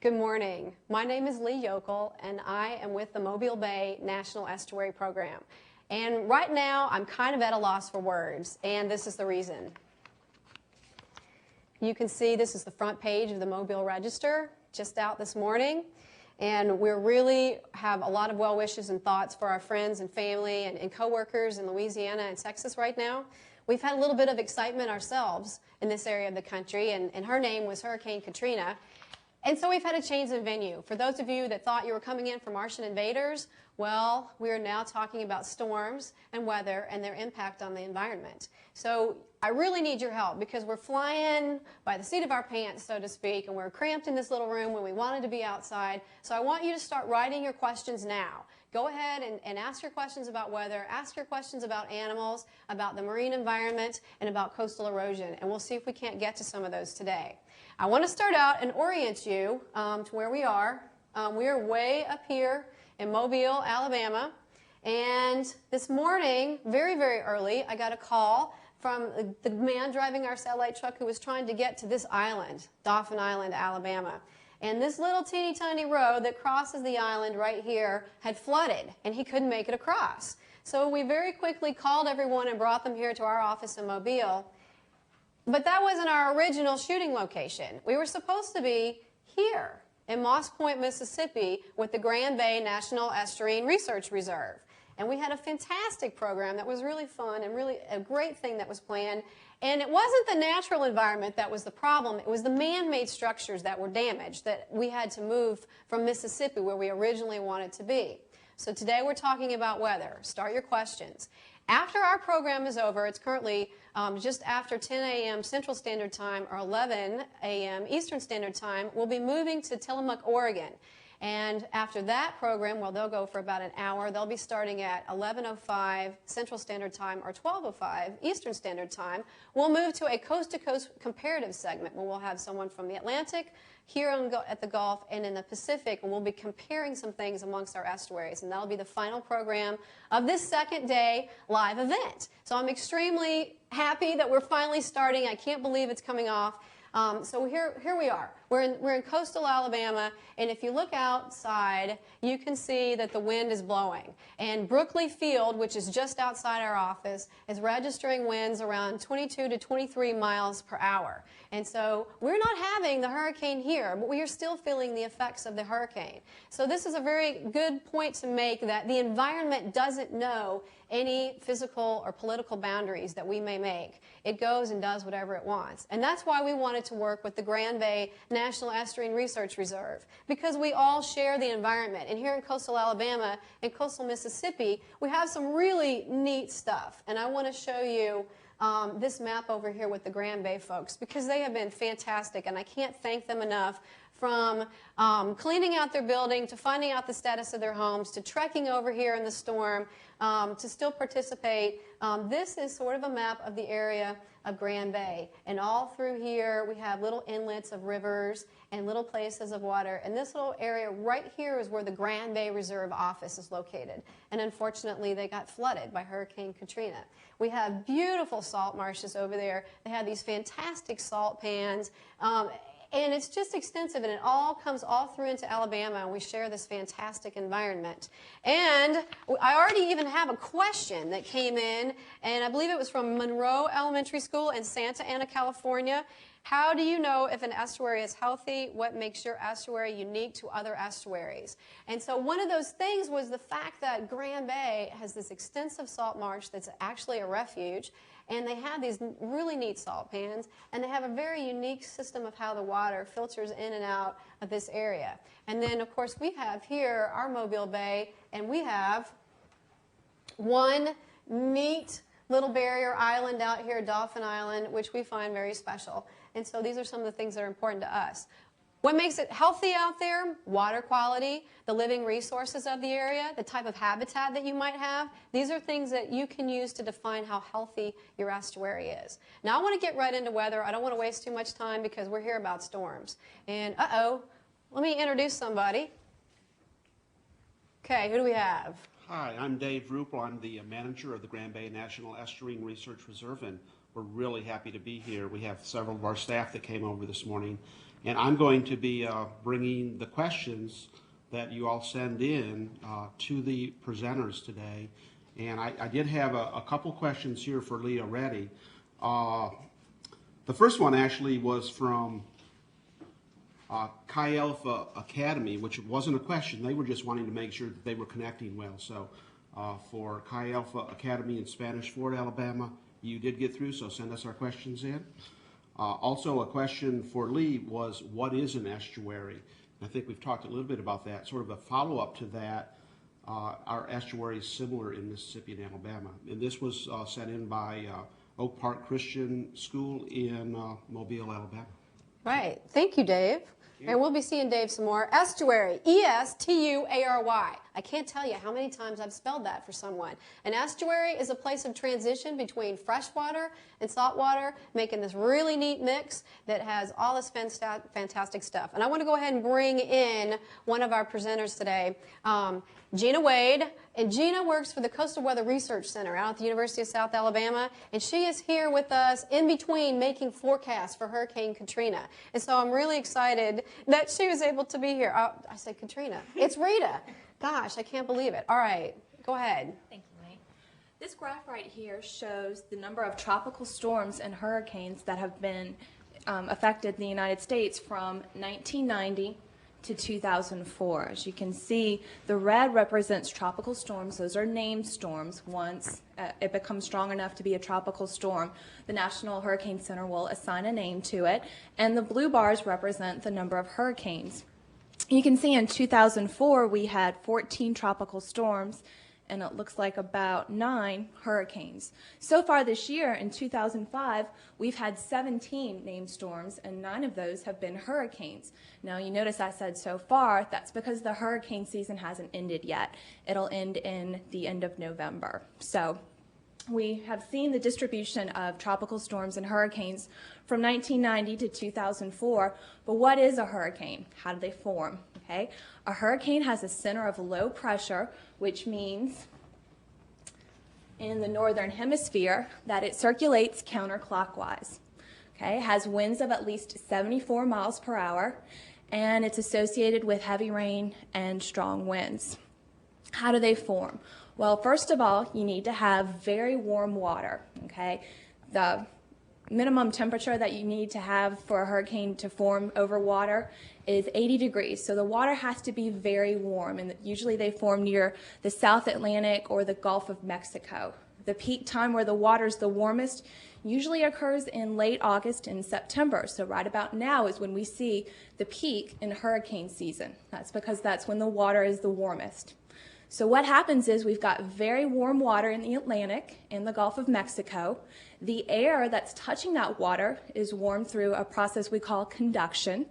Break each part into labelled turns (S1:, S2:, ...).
S1: Good morning. My name is Lee Yokel, and I am with the Mobile Bay National Estuary Program. And right now, I'm kind of at a loss for words, and this is the reason. You can see this is the front page of the Mobile Register, just out this morning. And we really have a lot of well wishes and thoughts for our friends and family and coworkers in Louisiana and Texas right now. We've had a little bit of excitement ourselves in this area of the country, and her name was Hurricane Katrina. And so we've had a change of venue. For those of you that thought you were coming in for Martian invaders, well, we are now talking about storms and weather and their impact on the environment. So I really need your help because we're flying by the seat of our pants, so to speak, and we're cramped in this little room when we wanted to be outside. So I want you to start writing your questions now. Go ahead and ask your questions about weather, ask your questions about animals, about the marine environment, and about coastal erosion. And we'll see if we can't get to some of those today. I want to start out and orient you to where we are. We are way up here in Mobile, Alabama. And this morning, very, very early, I got a call from the man driving our satellite truck who was trying to get to this island, Dauphin Island, Alabama. And this little teeny tiny road that crosses the island right here had flooded, and he couldn't make it across. So we very quickly called everyone and brought them here to our office in Mobile. But that wasn't our original shooting location. We were supposed to be here in Moss Point, Mississippi with the Grand Bay National Estuary Research Reserve. And we had a fantastic program that was really fun and really a great thing that was planned. And it wasn't the natural environment that was the problem. It was the man-made structures that were damaged that we had to move from Mississippi where we originally wanted to be. So today we're talking about weather. Start your questions. After our program is over, it's currently just after 10 a.m. Central Standard Time or 11 a.m. Eastern Standard Time, we'll be moving to Tillamook, Oregon. And after that program, well, they'll go for about an hour. They'll be starting at 11:05 Central Standard Time or 12:05 Eastern Standard Time. We'll move to a coast-to-coast comparative segment where we'll have someone from the Atlantic, here at the Gulf, and in the Pacific, and we'll be comparing some things amongst our estuaries. And that'll be the final program of this second day live event. So I'm extremely happy that we're finally starting. I can't believe it's coming off. So here we are. We're in coastal Alabama, and if you look outside, you can see that the wind is blowing. And Brookley Field, which is just outside our office, is registering winds around 22 to 23 miles per hour. And so we're not having the hurricane here, but we are still feeling the effects of the hurricane. So this is a very good point to make, that the environment doesn't know any physical or political boundaries that we may make. It goes and does whatever it wants. And that's why we wanted to work with the Grand Bay National Estuary and Research Reserve, because we all share the environment. And here in coastal Alabama and coastal Mississippi, we have some really neat stuff. And I want to show you this map over here with the Grand Bay folks, because they have been fantastic, and I can't thank them enough. From cleaning out their building, to finding out the status of their homes, to trekking over here in the storm, to still participate. This is sort of a map of the area of Grand Bay. And all through here, we have little inlets of rivers and little places of water. And this little area right here is where the Grand Bay Reserve office is located. And unfortunately, they got flooded by Hurricane Katrina. We have beautiful salt marshes over there. They have these fantastic salt pans. And it's just extensive, and it all comes all through into Alabama, and we share this fantastic environment. And I already even have a question that came in, and I believe it was from Monroe Elementary School in Santa Ana, California. How do you know if an estuary is healthy? What makes your estuary unique to other estuaries? And so one of those things was the fact that Grand Bay has this extensive salt marsh that's actually a refuge, and they have these really neat salt pans, and they have a very unique system of how the water filters in and out of this area. And then, of course, we have here our Mobile Bay, and we have one neat little barrier island out here, Dauphin Island, which we find very special. And so these are some of the things that are important to us. What makes it healthy out there? Water quality, the living resources of the area, the type of habitat that you might have. These are things that you can use to define how healthy your estuary is. Now I want to get right into weather. I don't want to waste too much time because we're here about storms. And let me introduce somebody. Okay, who do we have?
S2: Hi, I'm Dave Ruppel. I'm the manager of the Grand Bay National Estuary and Research Reserve, and we're really happy to be here. We have several of our staff that came over this morning, and I'm going to be bringing the questions that you all send in to the presenters today. And I did have a couple questions here for Lee already. The first one actually was from Chi Alpha Academy, which wasn't a question. They were just wanting to make sure that they were connecting well. So for Chi Alpha Academy in Spanish Fort, Alabama, you did get through, so send us our questions in. Also, a question for Lee was, what is an estuary? I think we've talked a little bit about that. Sort of a follow-up to that, our estuary is similar in Mississippi and Alabama. And this was sent in by Oak Park Christian School in Mobile, Alabama.
S1: Right. Thank you, Dave. And we'll be seeing Dave some more. Estuary, E-S-T-U-A-R-Y. I can't tell you how many times I've spelled that for someone. An estuary is a place of transition between freshwater and saltwater, making this really neat mix that has all this fantastic stuff. And I want to go ahead and bring in one of our presenters today, Gina Wade. And Gina works for the Coastal Weather Research Center out at the University of South Alabama. And she is here with us in between making forecasts for Hurricane Katrina. And so I'm really excited that she was able to be here. Oh, I said Katrina. It's Rita. Gosh, I can't believe it. All right, go ahead.
S3: Thank you, May. This graph right here shows the number of tropical storms and hurricanes that have been affected the United States from 1990 to 2004. As you can see, the red represents tropical storms. Those are named storms. Once it becomes strong enough to be a tropical storm, the National Hurricane Center will assign a name to it. And the blue bars represent the number of hurricanes. You can see in 2004 we had 14 tropical storms, and it looks like about 9 hurricanes. So far this year, in 2005, we've had 17 named storms, and 9 of those have been hurricanes. Now, you notice I said so far. That's because the hurricane season hasn't ended yet. It'll end in the end of November. So we have seen the distribution of tropical storms and hurricanes from 1990 to 2004. But what is a hurricane? How do they form? Okay, a hurricane has a center of low pressure, which means in the northern hemisphere that it circulates counterclockwise. Okay, it has winds of at least 74 miles per hour, and it's associated with heavy rain and strong winds. How do they form? Well, first of all, you need to have very warm water, okay? The minimum temperature that you need to have for a hurricane to form over water is 80 degrees. So the water has to be very warm, and usually they form near the South Atlantic or the Gulf of Mexico. The peak time where the water is the warmest usually occurs in late August and September. So right about now is when we see the peak in hurricane season. That's because that's when the water is the warmest. So what happens is we've got very warm water in the Atlantic and the Gulf of Mexico. The air that's touching that water is warmed through a process we call conduction.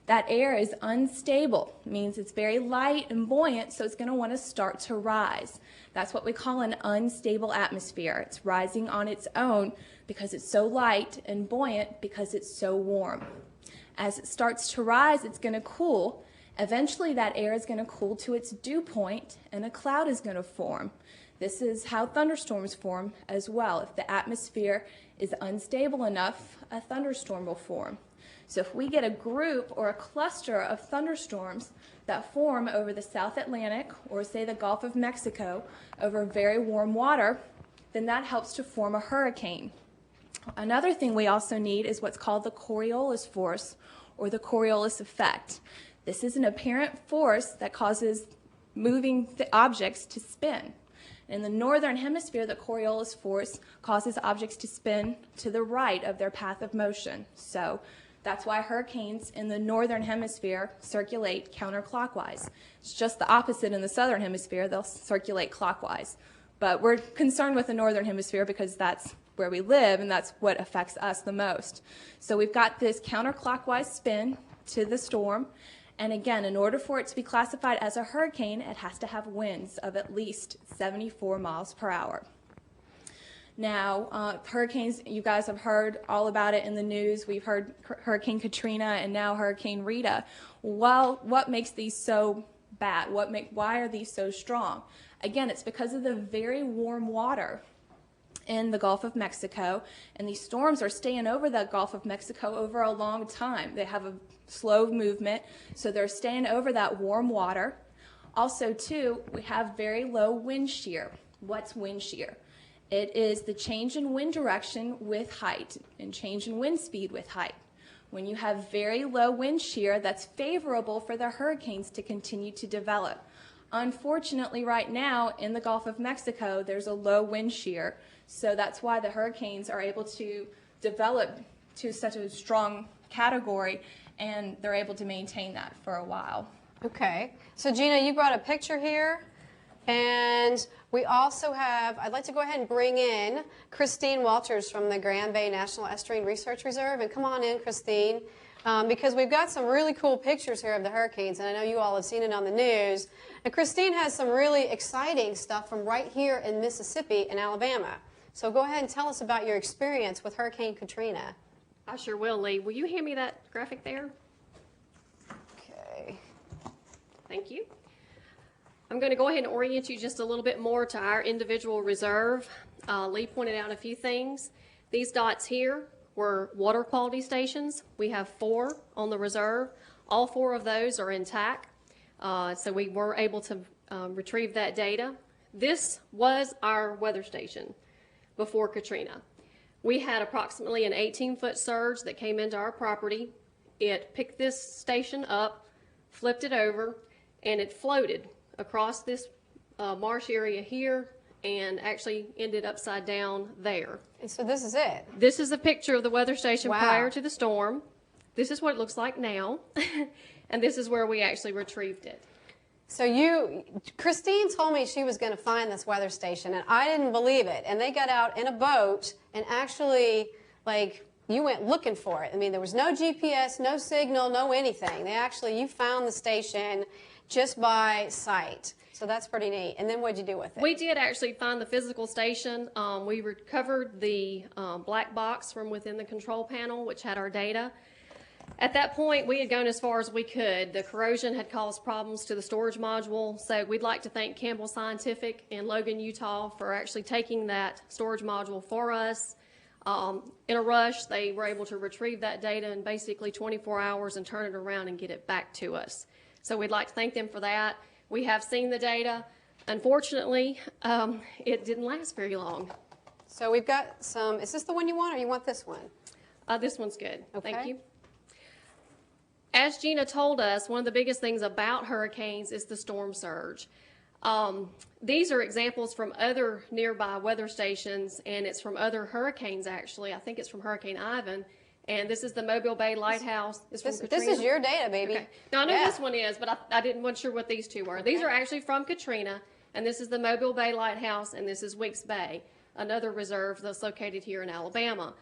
S3: That air is unstable, means it's very light and buoyant, so it's going to want to start to rise. That's what we call an unstable atmosphere. It's rising on its own because it's so light, and buoyant because it's so warm. As it starts to rise, it's going to cool. Eventually, that air is going to cool to its dew point, and a cloud is going to form. This is how thunderstorms form as well. If the atmosphere is unstable enough, a thunderstorm will form. So if we get a group or a cluster of thunderstorms that form over the South Atlantic or say the Gulf of Mexico over very warm water, then that helps to form a hurricane. Another thing we also need is what's called the Coriolis force or the Coriolis effect. This is an apparent force that causes moving objects to spin. In the northern hemisphere, the Coriolis force causes objects to spin to the right of their path of motion. So that's why hurricanes in the northern hemisphere circulate counterclockwise. It's just the opposite in the southern hemisphere. They'll circulate clockwise. But we're concerned with the northern hemisphere because that's where we live and that's what affects us the most. So we've got this counterclockwise spin to the storm. And again, in order for it to be classified as a hurricane, it has to have winds of at least 74 miles per hour. Now, hurricanes, you guys have heard all about it in the news. We've heard Hurricane Katrina and now Hurricane Rita. Well, what makes these so bad? Why are these so strong? Again, it's because of the very warm water in the Gulf of Mexico, and these storms are staying over the Gulf of Mexico over a long time. They have a slow movement, so they're staying over that warm water. Also, too, we have very low wind shear. What's wind shear? It is the change in wind direction with height and change in wind speed with height. When you have very low wind shear, that's favorable for the hurricanes to continue to develop. Unfortunately, right now in the Gulf of Mexico, there's a low wind shear, so that's why the hurricanes are able to develop to such a strong category, and they're able to maintain that for a while.
S1: Okay, so Gina, you brought a picture here, and we also have, I'd like to go ahead and bring in Christine Walters from the Grand Bay National Estuary Research Reserve, and come on in, Christine, because we've got some really cool pictures here of the hurricanes, and I know you all have seen it on the news. And Christine has some really exciting stuff from right here in Mississippi and Alabama. So go ahead and tell us about your experience with Hurricane Katrina.
S4: I sure will, Lee. Will you hand me that graphic there?
S1: Okay.
S4: Thank you. I'm going to go ahead and orient you just a little bit more to our individual reserve. Lee pointed out a few things. These dots here were water quality stations. We have 4 on the reserve. All 4 of those are intact, so we were able to retrieve that data. This was our weather station before Katrina. We had approximately an 18-foot surge that came into our property. It picked this station up, flipped it over, and it floated across this marsh area here and actually ended upside down there.
S1: And so this is it.
S4: This is a picture of the weather station
S1: Wow.
S4: prior to the storm. This is what it looks like now, and this is where we actually retrieved it.
S1: So Christine told me she was going to find this weather station, and I didn't believe it. And they got out in a boat and actually, you went looking for it. I mean, there was no GPS, no signal, no anything. You found the station just by sight. So that's pretty neat. And then what'd you do with it?
S4: We did actually find the physical station. We recovered the black box from within the control panel, which had our data. At that point, we had gone as far as we could. The corrosion had caused problems to the storage module, so we'd like to thank Campbell Scientific in Logan, Utah for actually taking that storage module for us. In a rush, they were able to retrieve that data in basically 24 hours and turn it around and get it back to us. So we'd like to thank them for that. We have seen the data. Unfortunately, it didn't last very long.
S1: So we've got some, is this the one you want or you want this one?
S4: This one's good.
S1: Okay.
S4: Thank you. As Gina told us, one of the biggest things about hurricanes is the storm surge. These are examples from other nearby weather stations, and it's from other hurricanes, actually. I think it's from Hurricane Ivan, and this is the Mobile Bay Lighthouse. It's from
S1: This
S4: Katrina.
S1: is your data, baby.
S4: Okay. Now, I know
S1: Yeah.
S4: this one is, but wasn't sure what these two were. These are actually from Katrina, and this is the Mobile Bay Lighthouse, and this is Weeks Bay, another reserve that's located here in Alabama.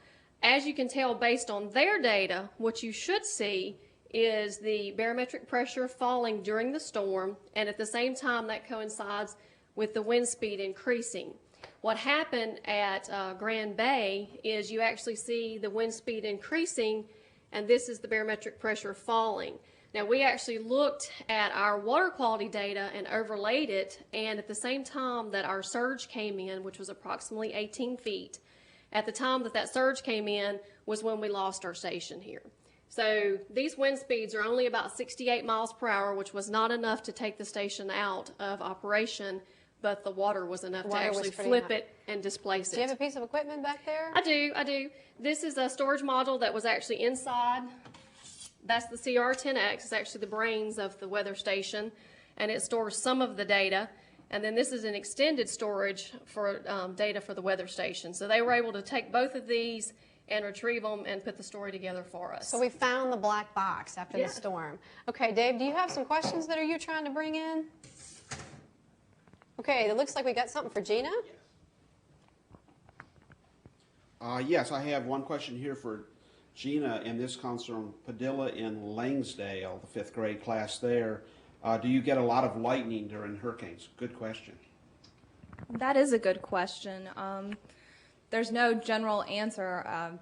S4: As you can tell, based on their data, what you should see is the barometric pressure falling during the storm, and at the same time that coincides with the wind speed increasing. What happened at Grand Bay is you actually see the wind speed increasing, and this is the barometric pressure falling. Now, we actually looked at our water quality data and overlaid it, and at the same time that our surge came in, which was approximately 18 feet, at the time that that surge came in was when we lost our station here. So these wind speeds are only about 68 miles per hour, which was not enough to take the station out of operation, but the water was enough to actually flip it and displace it.
S1: Do you have a piece of equipment back there?
S4: I do. This is a storage module that was actually inside. That's the CR10X. It's actually the brains of the weather station, and it stores some of the data. And then this is an extended storage for data for the weather station. So they were able to take both of these and retrieve them and put the story together for us.
S1: So we found the black box after
S4: Yeah.
S1: the storm. Okay, Dave, do you have some questions that you're trying to bring in? Okay, it looks like we got something for Gina.
S2: Yes, I have one question here for Gina, and this comes from Padilla in Langsdale, the 5th grade class there. Do you get a lot of lightning during hurricanes? Good question.
S3: That is a good question. There's no general answer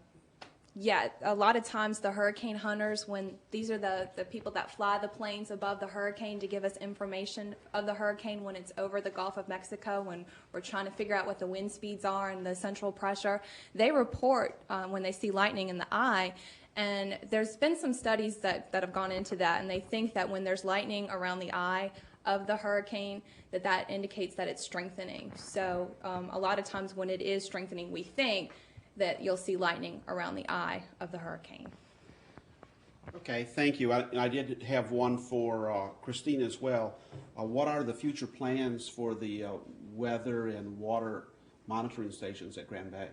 S3: yet. A lot of times the hurricane hunters, when these are the people that fly the planes above the hurricane to give us information of the hurricane when it's over the Gulf of Mexico, when we're trying to figure out what the wind speeds are and the central pressure, they report when they see lightning in the eye. And there's been some studies that have gone into that, and they think that when there's lightning around the eye of the hurricane, that indicates that it's strengthening. So a lot of times when it is strengthening, we think that you'll see lightning around the eye of the hurricane.
S2: Okay, thank you. I did have one for Christine as well. What are the future plans for the weather and water monitoring stations at Grand Bay?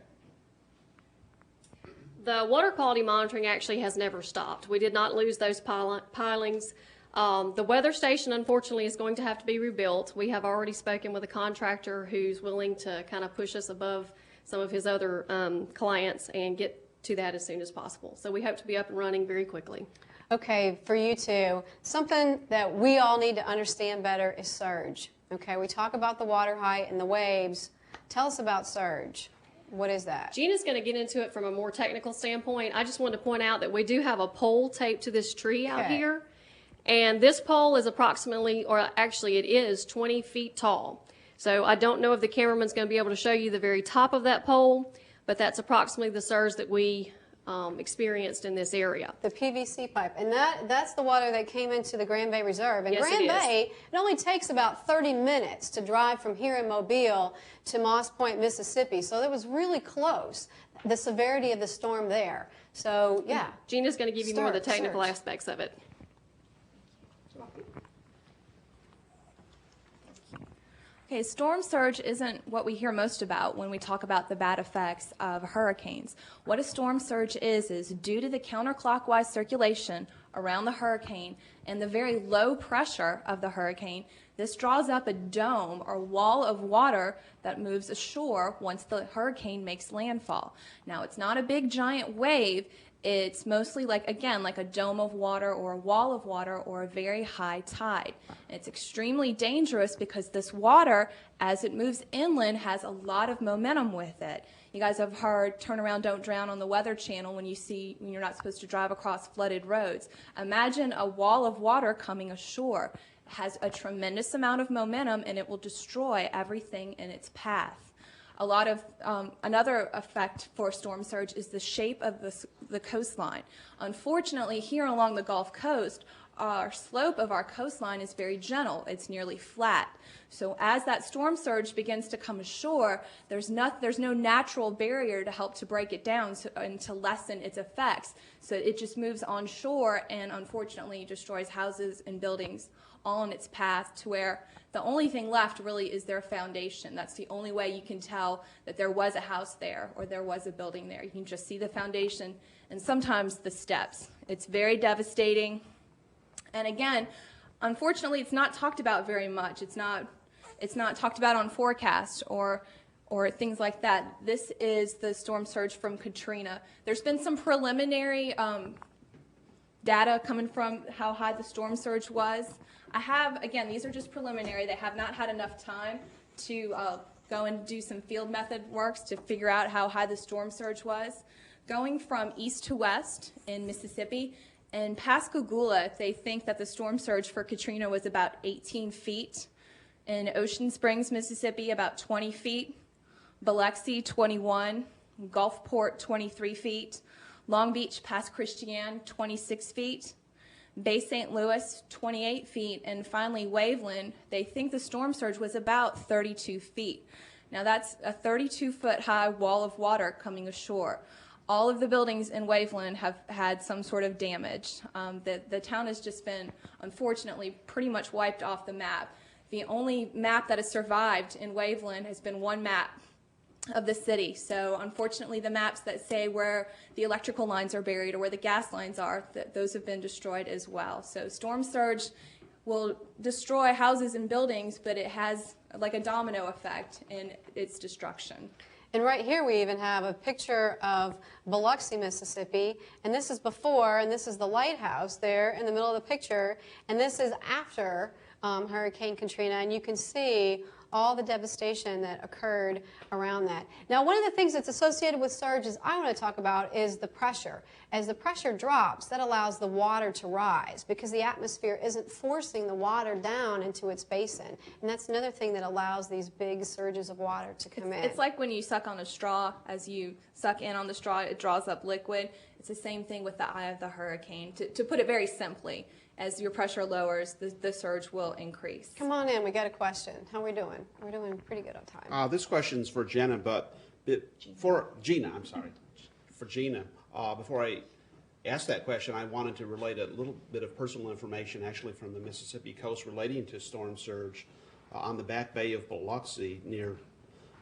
S4: The water quality monitoring actually has never stopped. We did not lose those pilings. The weather station, unfortunately, is going to have to be rebuilt. We have already spoken with a contractor who's willing to kind of push us above some of his other clients and get to that as soon as possible. So we hope to be up and running very quickly.
S1: Okay, for you two, something that we all need to understand better is surge. Okay, we talk about the water height and the waves. Tell us about surge. What is that?
S4: Gina's going to get into it from a more technical standpoint. I just wanted to point out that we do have a pole taped to this tree out
S1: Okay.
S4: here. And this pole is approximately, or actually it is 20 feet tall. So I don't know if the cameraman's going to be able to show you the very top of that pole, but that's approximately the surge that we experienced in this area.
S1: The PVC pipe, and that's the water that came into the Grand Bay Reserve. And
S4: Yes,
S1: Grand
S4: it is.
S1: Bay, it only takes about 30 minutes to drive from here in Mobile to Moss Point, Mississippi. So it was really close, the severity of the storm there. So, yeah.
S4: Gina's going to give you more of the
S1: Surge.
S4: technical aspects of it.
S3: Okay, storm surge isn't what we hear most about when we talk about the bad effects of hurricanes. What a storm surge is due to the counterclockwise circulation around the hurricane and the very low pressure of the hurricane, this draws up a dome or wall of water that moves ashore once the hurricane makes landfall. Now, it's not a big giant wave. It's mostly like a dome of water or a wall of water or a very high tide. It's extremely dangerous because this water, as it moves inland, has a lot of momentum with it. You guys have heard turn around, don't drown on the Weather Channel when you're not supposed to drive across flooded roads. Imagine a wall of water coming ashore. It has a tremendous amount of momentum and it will destroy everything in its path. A lot of another effect for storm surge is the shape of the coastline. Unfortunately, here along the Gulf Coast, our slope of our coastline is very gentle. It's nearly flat. So as that storm surge begins to come ashore, there's no natural barrier to help to break it down and to lessen its effects. So it just moves onshore and unfortunately destroys houses and buildings all in its path, to where the only thing left really is their foundation. That's the only way you can tell that there was a house there or there was a building there. You can just see the foundation and sometimes the steps. It's very devastating. And again, unfortunately, it's not talked about very much. It's not talked about on forecasts or things like that. This is the storm surge from Katrina. There's been some preliminary data coming from how high the storm surge was. Again, these are just preliminary. They have not had enough time to go and do some field method works to figure out how high the storm surge was. Going from east to west in Mississippi, in Pascagoula, they think that the storm surge for Katrina was about 18 feet. In Ocean Springs, Mississippi, about 20 feet. Biloxi, 21. Gulfport, 23 feet. Long Beach, Pass Christian, 26 feet. Bay St. Louis, 28 feet. And finally, Waveland, they think the storm surge was about 32 feet. Now, that's a 32-foot high wall of water coming ashore. All of the buildings in Waveland have had some sort of damage. The town has just been, unfortunately, pretty much wiped off the map. The only map that has survived in Waveland has been one map of the city. So unfortunately, the maps that say where the electrical lines are buried or where the gas lines are, those have been destroyed as well. So storm surge will destroy houses and buildings, but it has like a domino effect in its destruction.
S1: And right here we even have a picture of Biloxi, Mississippi, and this is before, and this is the lighthouse there in the middle of the picture, and this is after Hurricane Katrina, and you can see all the devastation that occurred around that. Now, one of the things that's associated with surges I want to talk about is the pressure. As the pressure drops, that allows the water to rise because the atmosphere isn't forcing the water down into its basin. And that's another thing that allows these big surges of water to come in.
S3: It's like when you suck on a straw. As you suck in on the straw, it draws up liquid. It's the same thing with the eye of the hurricane. To put it very simply, as your pressure lowers, the surge will increase.
S1: Come on in. We got a question. How are we doing? We're doing pretty good on time.
S2: This question's for Jenna, but for Gina, I'm sorry. For Gina, before I ask that question, I wanted to relate a little bit of personal information actually from the Mississippi coast relating to storm surge on the back bay of Biloxi, near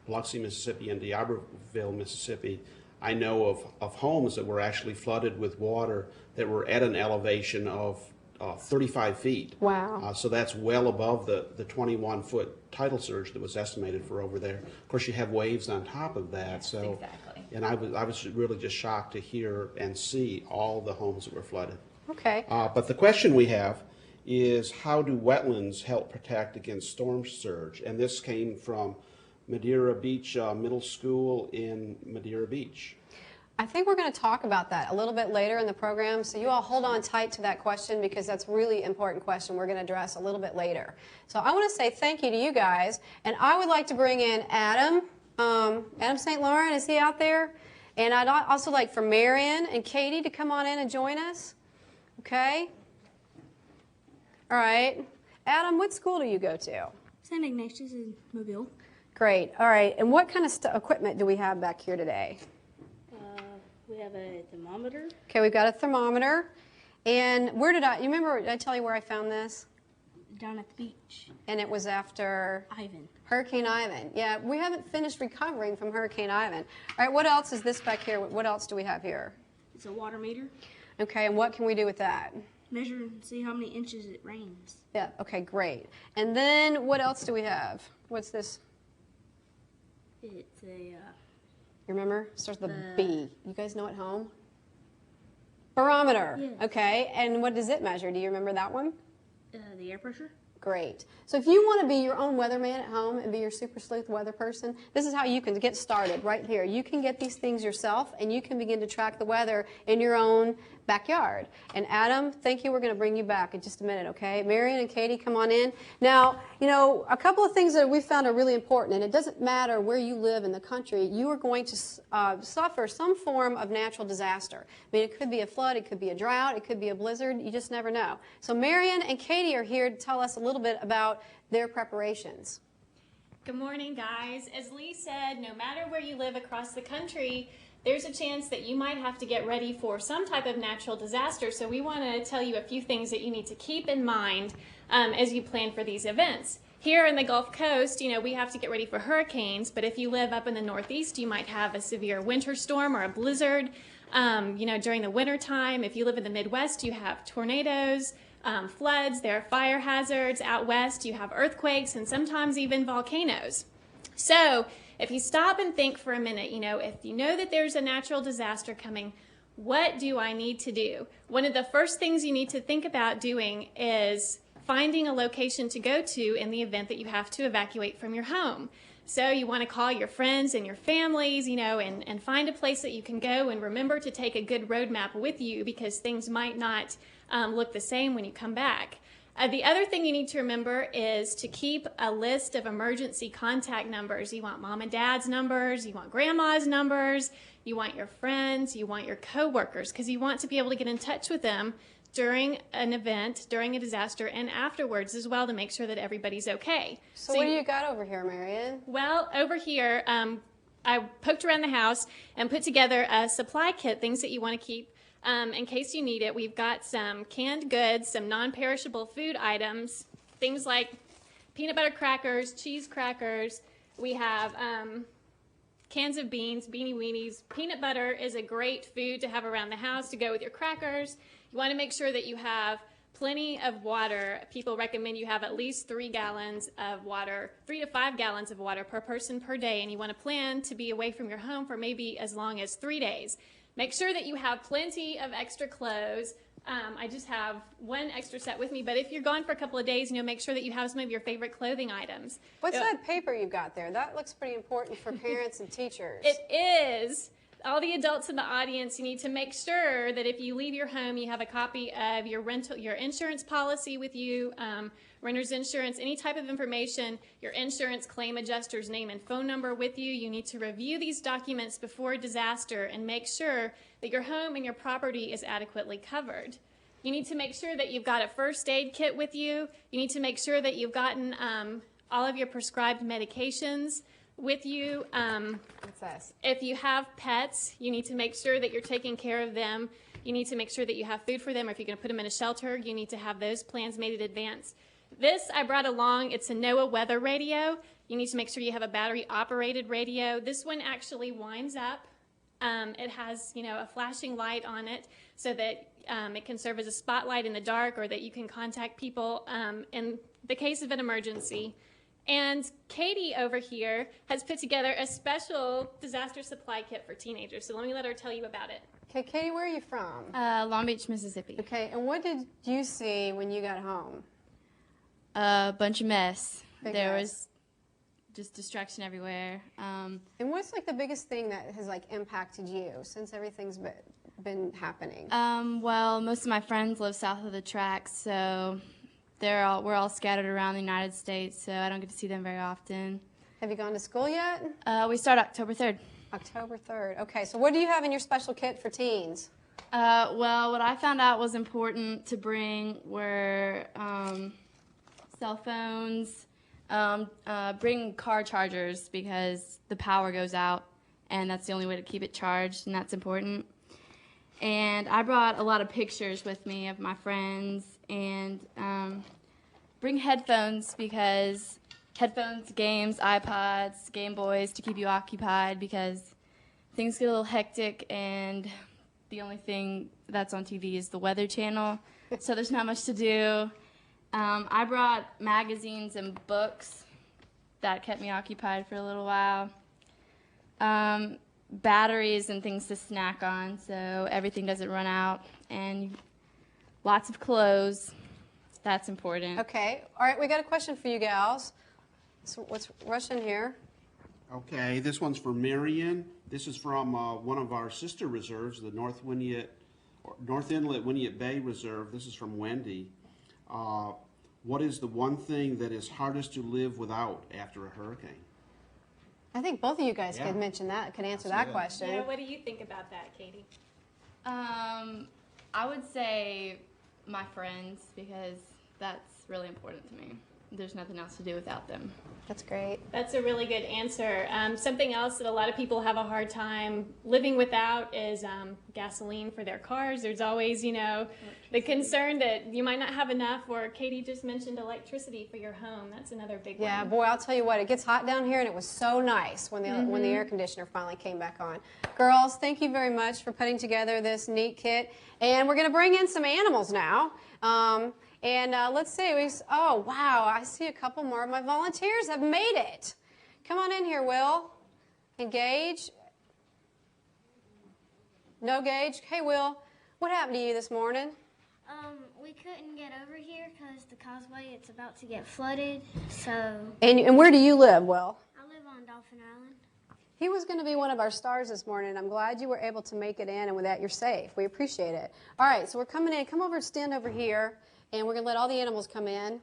S2: Biloxi, Mississippi, and D'Iberville, Mississippi. I know of homes that were actually flooded with water that were at an elevation of 35 feet.
S1: Wow.
S2: So that's well above the 21-foot tidal surge that was estimated for over there. Of course, you have waves on top of that.
S3: Yes,
S2: so,
S3: exactly.
S2: And I was really just shocked to hear and see all the homes that were flooded.
S1: Okay.
S2: But the question we have is, how do wetlands help protect against storm surge? And this came from Madeira Beach Middle School in Madeira Beach.
S1: I think we're going to talk about that a little bit later in the program, so you all hold on tight to that question because that's a really important question we're going to address a little bit later. So I want to say thank you to you guys, and I would like to bring in Adam St. Laurent. Is he out there? And I'd also like for Marion and Katie to come on in and join us. Okay? All right. Adam, what school do you go to?
S5: St. Ignatius in Mobile.
S1: Great. All right. And what kind of equipment do we have back here today?
S5: We have a thermometer.
S1: Okay, we've got a thermometer. And you remember, did I tell you where I found this?
S5: Down at the beach.
S1: And it was after?
S5: Ivan.
S1: Hurricane Ivan. Yeah, we haven't finished recovering from Hurricane Ivan. All right, what else is this back here? What else do we have here?
S5: It's a water meter.
S1: Okay, and what can we do with that?
S5: Measure and see how many inches it rains.
S1: Yeah, okay, great. And then what else do we have? What's this?
S5: It's a...
S1: You remember? It starts with a B. You guys know at home? Barometer.
S5: Yes.
S1: Okay, and what does it measure? Do you remember that one?
S5: the air pressure.
S1: Great. So if you want to be your own weatherman at home and be your super sleuth weather person, this is how you can get started right here. You can get these things yourself and you can begin to track the weather in your own backyard. And Adam, thank you. We're going to bring you back in just a minute, okay? Marion and Katie, come on in. Now, you know, a couple of things that we found are really important, and it doesn't matter where you live in the country, you are going to suffer some form of natural disaster. I mean, it could be a flood, it could be a drought, it could be a blizzard, you just never know. So Marion and Katie are here to tell us a little bit about their preparations.
S6: Good morning, guys. As Lee said, no matter where you live across the country, there's a chance that you might have to get ready for some type of natural disaster. So we want to tell you a few things that you need to keep in mind as you plan for these events. Here in the Gulf Coast, you know, we have to get ready for hurricanes, but if you live up in the Northeast, you might have a severe winter storm or a blizzard. You know, during the winter time, if you live in the Midwest, you have tornadoes, floods, there are fire hazards. Out west, you have earthquakes and sometimes even volcanoes. So if you stop and think for a minute, you know, if you know that there's a natural disaster coming, what do I need to do? One of the first things you need to think about doing is finding a location to go to in the event that you have to evacuate from your home. So you want to call your friends and your families, you know, and find a place that you can go, and remember to take a good road map with you because things might not look the same when you come back. The other thing you need to remember is to keep a list of emergency contact numbers. You want mom and dad's numbers, you want grandma's numbers, you want your friends, you want your coworkers, because you want to be able to get in touch with them during an event, during a disaster, and afterwards as well to make sure that everybody's okay.
S1: So what do you got over here, Marion?
S6: Well, over here, I poked around the house and put together a supply kit, things that you want to keep in case you need it. We've got some canned goods, some non-perishable food items, things like peanut butter crackers, cheese crackers. We have cans of beans, beanie weenies. Peanut butter is a great food to have around the house to go with your crackers. You want to make sure that you have plenty of water. People recommend you have at least 3 gallons of water, 3 to 5 gallons of water per person per day, and you want to plan to be away from your home for maybe as long as 3 days. Make sure that you have plenty of extra clothes. I just have one extra set with me, but if you're gone for a couple of days, you know, make sure that you have some of your favorite clothing items.
S1: What's that paper you've got there? That looks pretty important for parents and teachers.
S6: It is. All the adults in the audience, you need to make sure that if you leave your home, you have a copy of your insurance policy with you, renter's insurance, any type of information, your insurance claim adjuster's name and phone number with you. You need to review these documents before a disaster and make sure that your home and your property is adequately covered. You need to make sure that you've got a first aid kit with you. You need to make sure that you've gotten all of your prescribed medications with you.
S1: What's this?
S6: If you have pets, you need to make sure that you're taking care of them. You need to make sure that you have food for them, or if you're going to put them in a shelter, you need to have those plans made in advance. This I brought along. It's a NOAA weather radio. You need to make sure you have a battery-operated radio. This one actually winds up. It has, you know, a flashing light on it so that it can serve as a spotlight in the dark, or that you can contact people in the case of an emergency. And Katie over here has put together a special disaster supply kit for teenagers. So let me let her tell you about it.
S1: Okay, Katie, where are you from?
S7: Long Beach, Mississippi.
S1: Okay, and what did you see when you got home?
S7: A bunch of mess. There
S1: mess.
S7: was just distraction everywhere.
S1: And what's like the biggest thing that has like impacted you since everything's been happening?
S7: Well, most of my friends live south of the tracks, so we're all scattered around the United States, so I don't get to see them very often.
S1: Have you gone to school yet?
S7: We start October 3rd.
S1: October 3rd. Okay, so what do you have in your special kit for teens?
S7: Well, what I found out was important to bring were cell phones, bring car chargers because the power goes out, and that's the only way to keep it charged, and that's important. And I brought a lot of pictures with me of my friends, and bring headphones because headphones, games, iPods, Game Boys to keep you occupied because things get a little hectic and the only thing that's on TV is the Weather Channel, so there's not much to do. I brought magazines and books that kept me occupied for a little while. Batteries and things to snack on so everything doesn't run out, and lots of clothes. That's important.
S1: Okay, all right, we got a question for you gals. So what's Russian here?
S2: Okay, this one's for Marion. This is from one of our sister reserves, the North Winiot North Inlet Winniett Bay Reserve, this is from Wendy. What is the one thing that is hardest to live without after a hurricane?
S1: I think both of you guys
S2: Yeah.
S1: could mention that, could answer that question.
S6: Yeah, what do you think about that, Katie?
S7: I would say my friends, because that's really important to me. There's nothing else to do without them.
S1: That's great.
S6: That's a really good answer. Something else that a lot of people have a hard time living without is gasoline for their cars. There's always, the concern that you might not have enough, or Katie just mentioned electricity for your home. That's another big
S1: Yeah,
S6: one.
S1: boy, I'll tell you what, it gets hot down here, and it was so nice when the air conditioner finally came back on. Girls, thank you very much for putting together this neat kit. And we're going to bring in some animals now. Let's see, oh, wow, I see a couple more of my volunteers have made it. Come on in here, Will. Engage. No Gage. Hey, Will, what happened to you this morning?
S5: We couldn't get over here because the causeway, it's about to get flooded, so
S1: And where do you live, Will?
S5: I live on Dauphin Island.
S1: He was going to be one of our stars this morning. I'm glad you were able to make it in, and with that, you're safe. We appreciate it. All right, so we're coming in. Come over and stand over here, and we're going to let all the animals come in.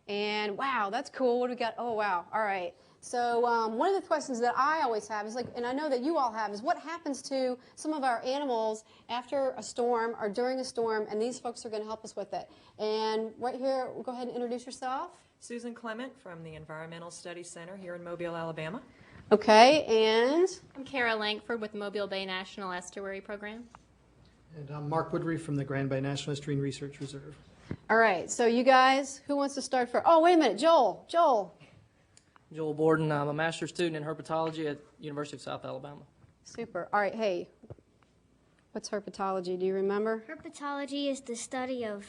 S1: And wow, that's cool. What do we got? Oh, wow. All right. So one of the questions that I always have is, and I know that you all have, is what happens to some of our animals after a storm or during a storm, and these folks are going to help us with it. And right here, go ahead and introduce yourself.
S8: Susan Clement from the Environmental Studies Center here in Mobile, Alabama.
S1: Okay, and
S9: I'm Kara Langford with the Mobile Bay National Estuary Program.
S10: And I'm Mark Woodry from the Grand Bay National Estuary and Research Reserve.
S1: all right, so you guys, who wants to start first? Oh, wait a minute, Joel.
S11: Joel Borden. I'm a master's student in herpetology at University of South Alabama.
S1: Super. All right, hey, what's herpetology? Do you remember?
S5: Herpetology is the study of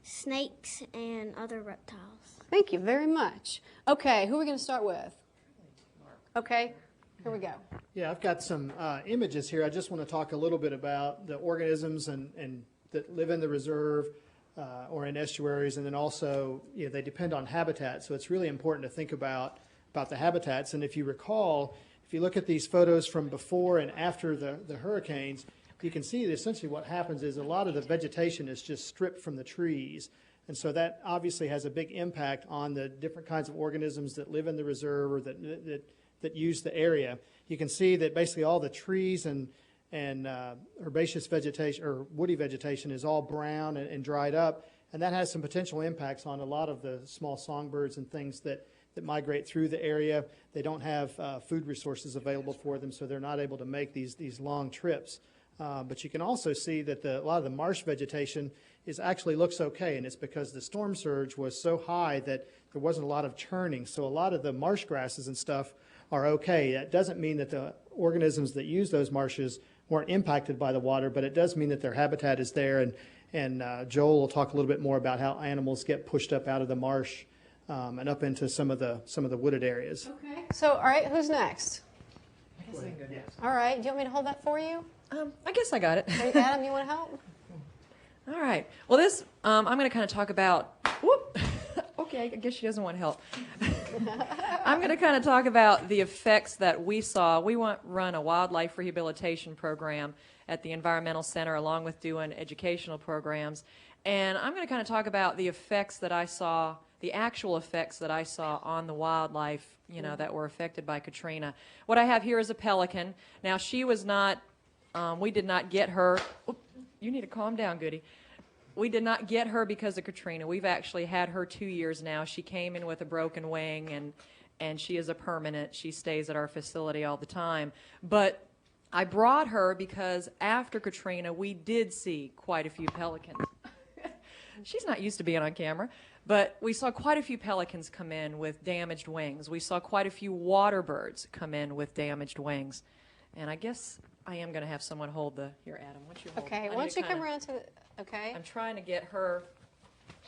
S5: snakes and other reptiles.
S1: Thank you very much. Okay, who are we going to start with? Okay, here we go.
S10: Yeah, I've got some images here. I just want to talk a little bit about the organisms and that live in the reserve or in estuaries, and then also they depend on habitat. So it's really important to think about the habitats. And if you recall, if you look at these photos from before and after the hurricanes, you can see that essentially what happens is a lot of the vegetation is just stripped from the trees. And so that obviously has a big impact on the different kinds of organisms that live in the reserve or that use the area. You can see that basically all the trees and herbaceous vegetation or woody vegetation is all brown and dried up, and that has some potential impacts on a lot of the small songbirds and things that migrate through the area. They don't have food resources available for them, so they're not able to make these long trips. But you can also see that a lot of the marsh vegetation actually looks okay, and it's because the storm surge was so high that there wasn't a lot of churning. So a lot of the marsh grasses and stuff are okay. That doesn't mean that the organisms that use those marshes weren't impacted by the water, but it does mean that their habitat is there. And Joel will talk a little bit more about how animals get pushed up out of the marsh and up into some of the wooded areas.
S1: Okay. So, all right, who's next? All right, do you want me to hold that for you?
S8: I guess I got it.
S1: Adam, you want to help?
S8: All right. Well, this, I'm going to kind of talk about, okay, I guess she doesn't want help. I'm going to kind of talk about the effects that we saw. We run a wildlife rehabilitation program at the Environmental Center along with doing educational programs. And I'm going to kind of talk about the effects that I saw, the actual effects that I saw on the wildlife, that were affected by Katrina. What I have here is a pelican. Now, she was not, we did not get her. You need to calm down, Goody. We did not get her because of Katrina. We've actually had her 2 years now. She came in with a broken wing, and she is a permanent. She stays at our facility all the time. But I brought her because after Katrina, we did see quite a few pelicans. She's not used to being on camera. But we saw quite a few pelicans come in with damaged wings. We saw quite a few water birds come in with damaged wings. And I guess I am going to have someone hold here, Adam. Why don't you hold?
S1: Okay, why don't you come around to the, okay.
S8: I'm trying to get her.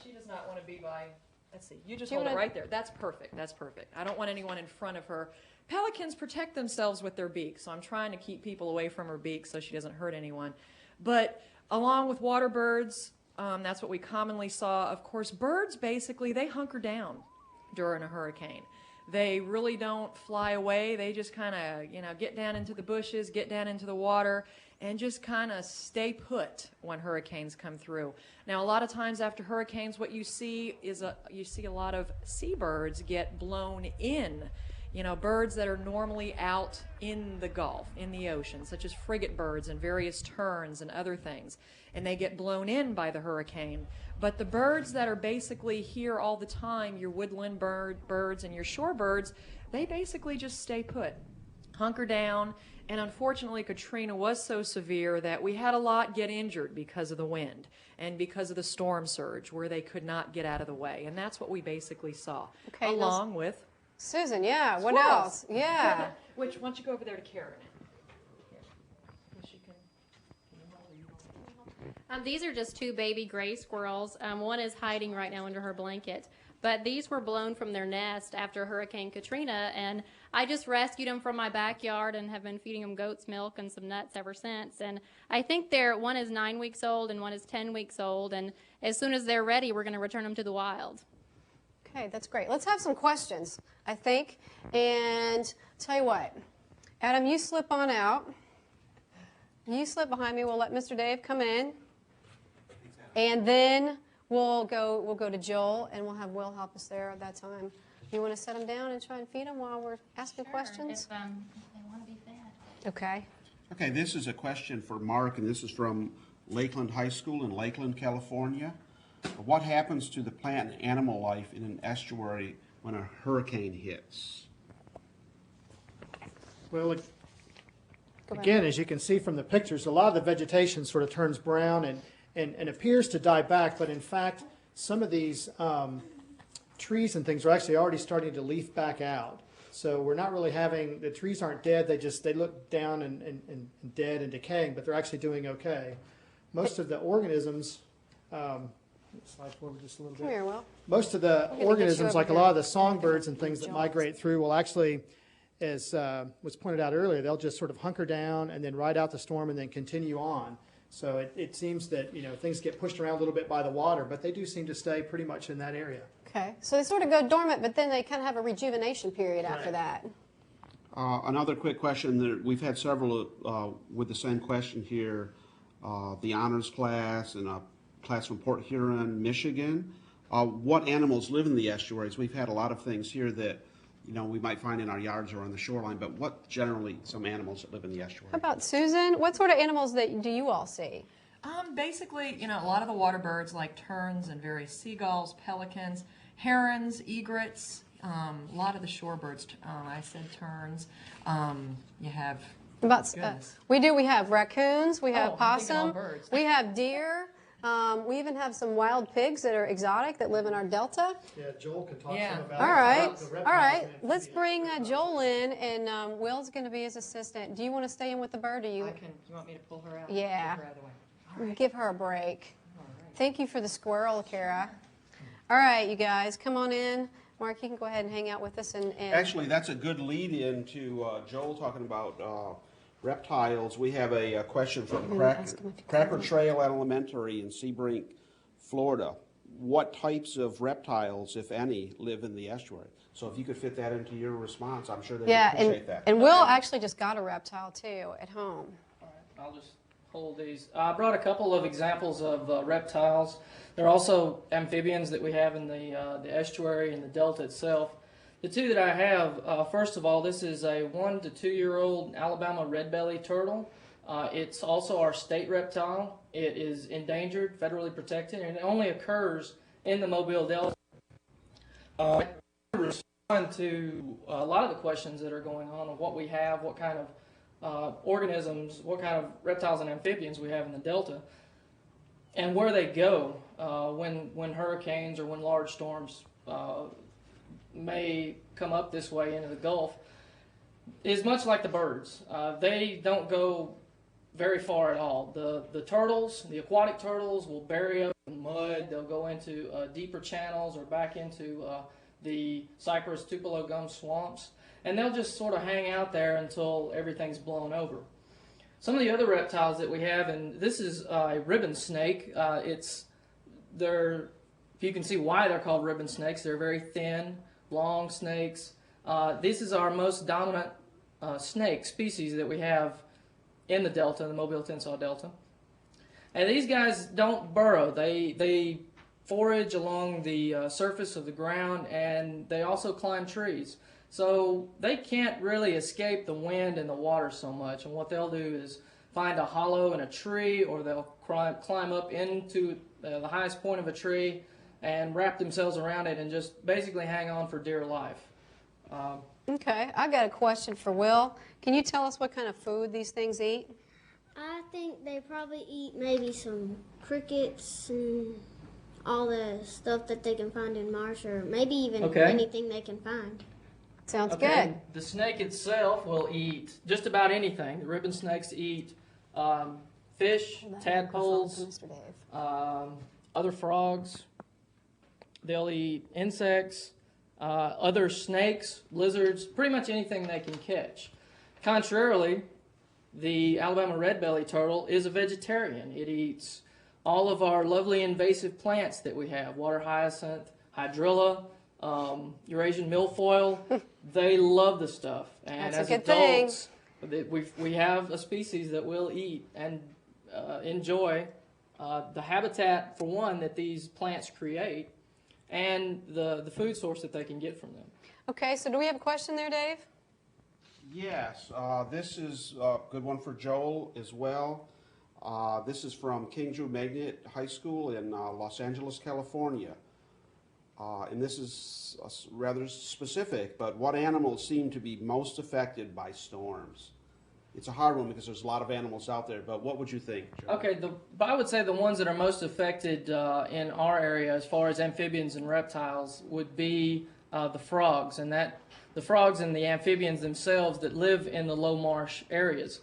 S8: She does not want to be by, let's see, you just hold it right there. That's perfect, that's perfect. I don't want anyone in front of her. Pelicans protect themselves with their beaks, so I'm trying to keep people away from her beak so she doesn't hurt anyone. But along with water birds, that's what we commonly saw. Of course, birds basically, they hunker down during a hurricane. They really don't fly away. They just kind of, you know, get down into the bushes, get down into the water, and just kind of stay put when hurricanes come through. Now, a lot of times after hurricanes, what you see is you see a lot of seabirds get blown in. You know, birds that are normally out in the Gulf, in the ocean, such as frigate birds and various terns and other things, and they get blown in by the hurricane. But the birds that are basically here all the time, your woodland birds and your shorebirds, they basically just stay put, hunker down. And unfortunately, Katrina was so severe that we had a lot get injured because of the wind and because of the storm surge, where they could not get out of the way. And that's what we basically saw, along with
S1: Susan, yeah. What
S8: squirrels.
S1: else? Yeah.
S8: Which, why don't you go over there to Karen?
S9: These are just two baby gray squirrels. One is hiding right now under her blanket. But these were blown from their nest after Hurricane Katrina, and I just rescued them from my backyard and have been feeding them goat's milk and some nuts ever since. And I think one is 9 weeks old and one is 10 weeks old, and as soon as they're ready, we're going to return them to the wild.
S1: Okay, that's great. Let's have some questions, I think. And tell you what, Adam, you slip on out. You slip behind me. We'll let Mr. Dave come in. And then we'll go to Joel, and we'll have Will help us there at that time. You want to set them down and try and feed them while we're asking questions?
S9: If they want to be fed.
S1: Okay.
S2: Okay, this is a question for Mark, and this is from Lakeland High School in Lakeland, California. What happens to the plant and animal life in an estuary when a hurricane hits?
S10: Well, again, as you can see from the pictures, a lot of the vegetation sort of turns brown and appears to die back, but in fact, some of these trees and things are actually already starting to leaf back out. So we're not really having, the trees aren't dead, they look down and dead and decaying, but they're actually doing okay. Most of the organisms, slide forward just a little bit.
S1: Come here, Will.
S10: Most of the organisms, like a lot of the songbirds and things that migrate through, will actually, as was pointed out earlier, they'll just sort of hunker down and then ride out the storm and then continue on. So it seems that, you know, things get pushed around a little bit by the water, but they do seem to stay pretty much in that area.
S1: Okay, so they sort of go dormant, but then they kind of have a rejuvenation period after that.
S2: Another quick question. We've had several with the same question here. The honors class and a class from Port Huron, Michigan. What animals live in the estuaries? We've had a lot of things here that, you know, we might find in our yards or on the shoreline, but what generally some animals that live in the estuary?
S1: How about Susan? What sort of animals do you all see?
S8: Basically, you know, a lot of the water birds like terns and various seagulls, pelicans, herons, egrets, a lot of the shorebirds. I said terns. You have
S1: we have raccoons, we have possum,
S8: birds.
S1: we have deer. We even have some wild pigs that are exotic that live in our delta.
S10: Yeah, Joel can talk some about
S1: All right. Let's bring Joel in, and Will's going to be his assistant. Do you want to stay in with the bird, or you?
S8: I can. You want me to pull her out?
S1: Yeah.
S8: Get her out of the way. All right.
S1: Give her a break.
S8: All right.
S1: Thank you for the squirrel, Kara. All right, you guys, come on in. Mark, you can go ahead and hang out with us. And
S2: Actually, that's a good lead-in to Joel talking about reptiles. We have a question from Cracker Trail Elementary in Sebring, Florida. What types of reptiles, if any, live in the estuary? So if you could fit that into your response, I'm sure they'd appreciate that.
S1: And Will actually just got a reptile, too, at home.
S11: All right, I'll just hold these. I brought a couple of examples of reptiles. There are also amphibians that we have in the estuary and the delta itself. The two that I have, first of all, this is a 1 to 2 year old Alabama red-bellied turtle. It's also our state reptile. It is endangered, federally protected, and it only occurs in the Mobile Delta. I respond to a lot of the questions that are going on of what we have, what kind of organisms, what kind of reptiles and amphibians we have in the Delta, and where they go when hurricanes or when large storms may come up this way into the Gulf is much like the birds. They don't go very far at all. The turtles, the aquatic turtles, will bury up in mud. They'll go into deeper channels or back into the Cypress Tupelo gum swamps, and they'll just sort of hang out there until everything's blown over. Some of the other reptiles that we have, and this is a ribbon snake. If you can see why they're called ribbon snakes, they're very thin, long snakes. This is our most dominant snake species that we have in the delta, the Mobile-Tensaw Delta. And these guys don't burrow. They forage along the surface of the ground, and they also climb trees. So they can't really escape the wind and the water so much. And what they'll do is find a hollow in a tree, or they'll climb up into the highest point of a tree and wrap themselves around it and just basically hang on for dear life.
S1: Okay, I got a question for Will. Can you tell us what kind of food these things eat?
S5: I think they probably eat maybe some crickets and all the stuff that they can find in marsh, or maybe even anything they can find.
S1: Sounds good.
S11: The snake itself will eat just about anything. The ribbon snakes eat fish, tadpoles, other frogs. They'll eat insects, other snakes, lizards, pretty much anything they can catch. Contrarily, the Alabama red-bellied turtle is a vegetarian. It eats all of our lovely invasive plants that we have, water hyacinth, hydrilla, Eurasian milfoil. They love the stuff. And
S1: That's
S11: as
S1: a good
S11: adults, we have a species that will eat and enjoy the habitat, for one, that these plants create, and the food source that they can get from them.
S1: Okay, so do we have a question there, Dave?
S2: Yes, this is a good one for Joel as well. This is from King Drew Magnet High School in Los Angeles, California. And this is rather specific, but what animals seem to be most affected by storms? It's a hard one because there's a lot of animals out there, but what would you think, Joel?
S11: Okay, I would say the ones that are most affected in our area as far as amphibians and reptiles would be the frogs, and the frogs and the amphibians themselves that live in the low marsh areas.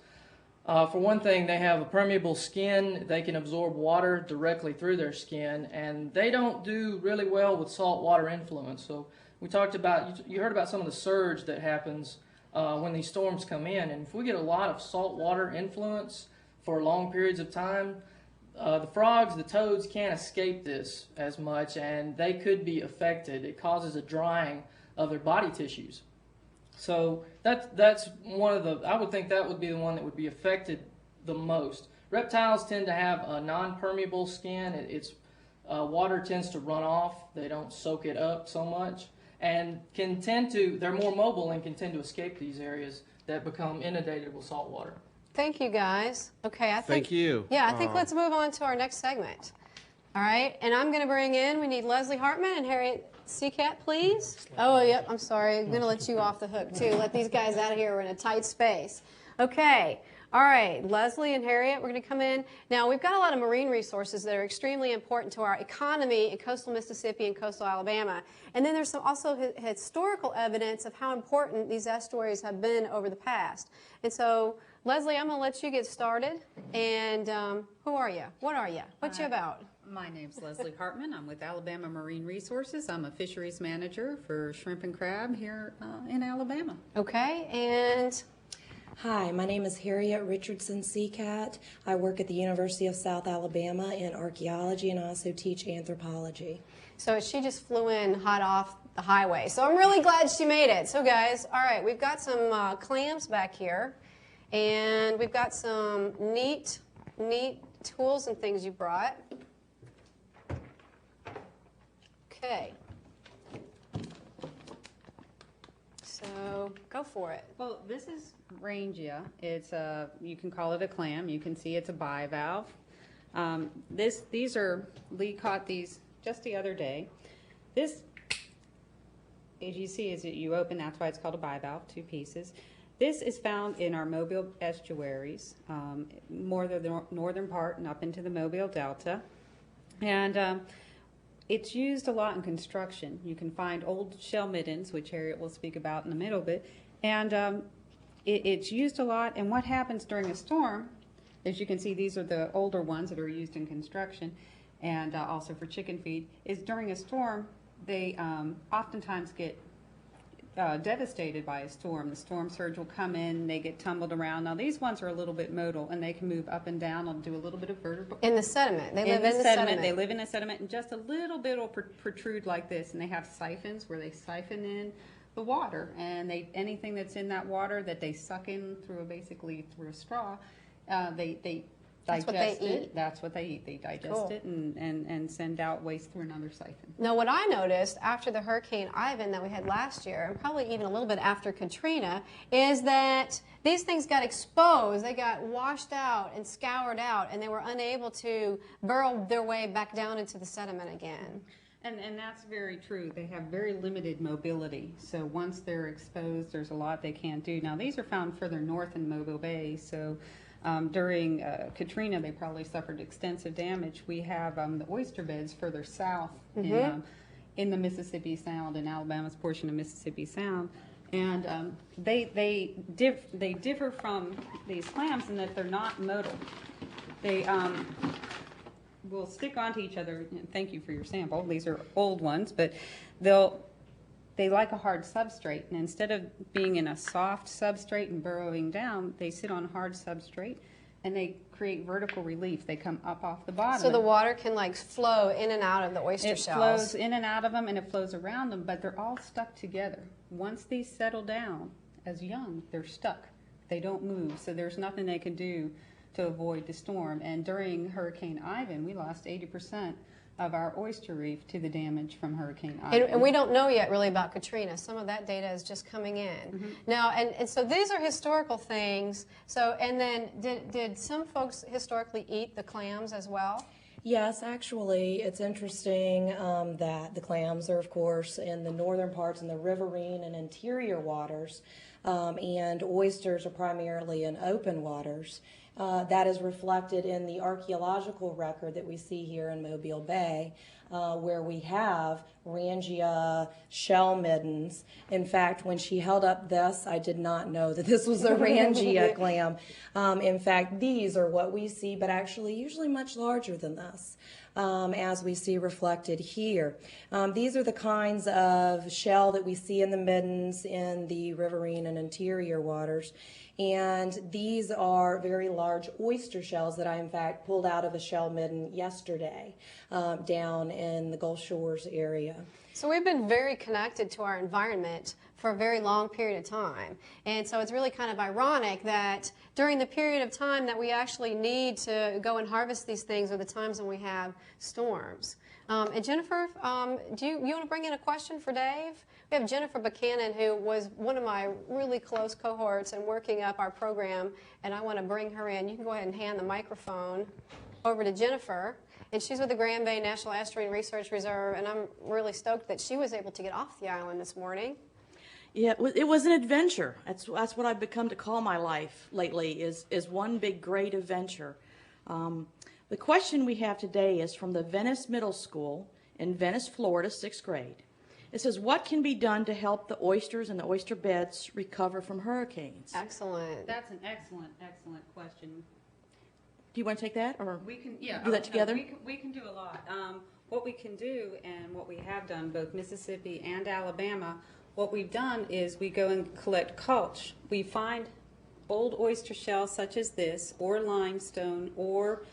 S11: For one thing, they have a permeable skin. They can absorb water directly through their skin, and they don't do really well with salt water influence. So we talked about, you heard about some of the surge that happens when these storms come in, and if we get a lot of salt water influence for long periods of time, the frogs, the toads can't escape this as much, and they could be affected. It causes a drying of their body tissues. So that's one of the, I would think that would be the one that would be affected the most. Reptiles tend to have a non-permeable skin. Water tends to run off. They don't soak it up so much, and they're more mobile and can tend to escape these areas that become inundated with salt water.
S1: Thank you, guys. Okay, I think.
S2: Thank you.
S1: Yeah, I think let's move on to our next segment. All right, and I'm going to bring in, we need Leslie Hartman and Harriet Seacat, please. Oh, yep, I'm sorry. I'm going to let you off the hook, too. Let these guys out of here. We're in a tight space. Okay. All right, Leslie and Harriet, we're going to come in. Now, we've got a lot of marine resources that are extremely important to our economy in coastal Mississippi and coastal Alabama. And then there's also historical evidence of how important these estuaries have been over the past. And so, Leslie, I'm going to let you get started. And who are you? What are you? What you about?
S12: My name's Leslie Hartman. I'm with Alabama Marine Resources. I'm a fisheries manager for shrimp and crab here in Alabama.
S1: Okay, and...
S13: Hi, my name is Harriet Richardson Seacat. I work at the University of South Alabama in archaeology, and I also teach anthropology.
S1: So she just flew in hot off the highway. So I'm really glad she made it. So guys, all right, we've got some clams back here, and we've got some neat tools and things you brought. Okay. So go for it.
S12: Well, this is Rangia. It's you can call it a clam. You can see it's a bivalve. Lee caught these just the other day. This, as you see, is that you open. That's why it's called a bivalve. 2 pieces. This is found in our Mobile estuaries, more the northern part and up into the Mobile Delta, and it's used a lot in construction. You can find old shell middens, which Harriet will speak about in a little bit, and it's used a lot. And what happens during a storm, as you can see, these are the older ones that are used in construction and also for chicken feed, is during a storm, they oftentimes get devastated by a storm. The storm surge will come in, they get tumbled around. Now these ones are a little bit modal, and they can move up and down and do a little bit of vertical.
S1: In the sediment. They live in the sediment.
S12: They live in the sediment, and just a little bit will protrude like this, and they have siphons where they siphon in the water, and anything that's in that water that they suck in basically through a straw, they
S1: That's what they
S12: digest it.
S1: eat?
S12: That's what they eat. They digest it and send out waste through another siphon.
S1: Now, what I noticed after the Hurricane Ivan that we had last year, and probably even a little bit after Katrina, is that these things got exposed. They got washed out and scoured out, and they were unable to burrow their way back down into the sediment again.
S12: And that's very true. They have very limited mobility. So once they're exposed, there's a lot they can't do. Now, these are found further north in Mobile Bay, so during Katrina, they probably suffered extensive damage. We have the oyster beds further south in the Mississippi Sound, in Alabama's portion of Mississippi Sound. And they differ from these clams in that they're not modal. They will stick onto each other. Thank you for your sample. These are old ones, but they like a hard substrate, and instead of being in a soft substrate and burrowing down, they sit on a hard substrate, and they create vertical relief. They come up off the bottom.
S1: So the water can like flow in and out of the oyster shells. It
S12: flows in and out of them, and it flows around them, but they're all stuck together. Once these settle down as young, they're stuck. They don't move, so there's nothing they can do to avoid the storm. And during Hurricane Ivan, we lost 80% of our oyster reef to the damage from Hurricane Ivan.
S1: And we don't know yet really about Katrina. Some of that data is just coming in. Now, and so these are historical things. So, and then did some folks historically eat the clams as well?
S13: Yes, actually, it's interesting that the clams are, of course, in the northern parts in the riverine and interior waters, and oysters are primarily in open waters. That is reflected in the archaeological record that we see here in Mobile Bay, where we have Rangia shell middens. In fact, when she held up this, I did not know that this was a Rangia clam. In fact, these are what we see, but actually usually much larger than this, as we see reflected here. These are the kinds of shell that we see in the middens in the riverine and interior waters. And these are very large oyster shells that I, in fact, pulled out of a shell midden yesterday down in the Gulf Shores area.
S1: So we've been very connected to our environment for a very long period of time. And so it's really kind of ironic that during the period of time that we actually need to go and harvest these things are the times when we have storms. And Jennifer, do you want to bring in a question for Dave? We have Jennifer Buchanan, who was one of my really close cohorts and working up our program, and I want to bring her in. You can go ahead and hand the microphone over to Jennifer. And she's with the Grand Bay National Estuary and Research Reserve, and I'm really stoked that she was able to get off the island this morning.
S14: Yeah, it was an adventure. That's what I've become to call my life lately, is one big great adventure. The question we have today is from the Venice Middle School in Venice, Florida, 6th grade. It says, what can be done to help the oysters and the oyster beds recover from hurricanes?
S1: Excellent.
S12: That's an excellent question.
S14: Do you want to take that, or
S12: we can
S14: do that together?
S12: We can do a lot. What we can do, and what we have done, both Mississippi and Alabama, what we've done is we go and collect culch. We find old oyster shells such as this, or limestone, or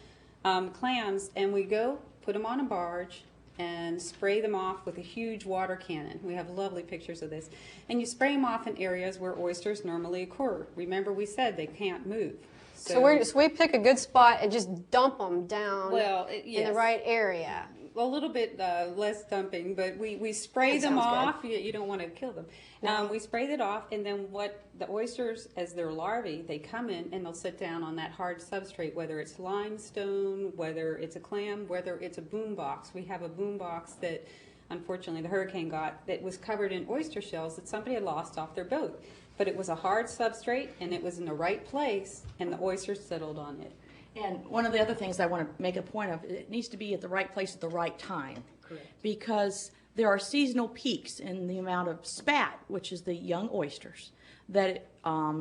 S12: clams, and we go put them on a barge and spray them off with a huge water cannon. We have lovely pictures of this. And you spray them off in areas where oysters normally occur. Remember, we said they can't move.
S1: So we pick a good spot and just dump them down in the right area.
S12: A little bit less dumping, but we spray them off. You don't want to kill them. We spray it off, and then what the oysters, as their larvae, they come in and they'll sit down on that hard substrate, whether it's limestone, whether it's a clam, whether it's a boom box. We have a boom box that, unfortunately, the hurricane got, that was covered in oyster shells that somebody had lost off their boat. But it was a hard substrate, and it was in the right place, and the oysters settled on it.
S14: And one of the other things I want to make a point of, it needs to be at the right place at the right time.
S12: Correct.
S14: Because there are seasonal peaks in the amount of spat, which is the young oysters, that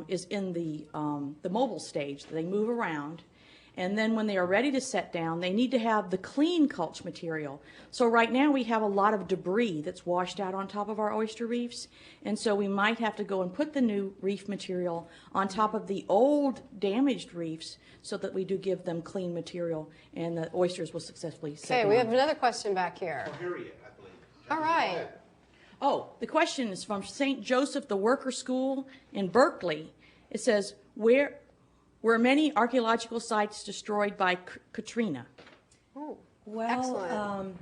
S14: is in the mobile stage. They move around. And then when they are ready to set down, they need to have the clean culch material. So right now we have a lot of debris that's washed out on top of our oyster reefs. And so we might have to go and put the new reef material on top of the old damaged reefs so that we do give them clean material and the oysters will successfully set down.
S1: Okay, we have another question back here.
S2: Harriet, I believe.
S1: All right.
S14: Oh, the question is from St. Joseph the Worker School in Berkeley. It says, were many archaeological sites destroyed by Katrina?
S1: Oh,
S13: Well,
S1: excellent.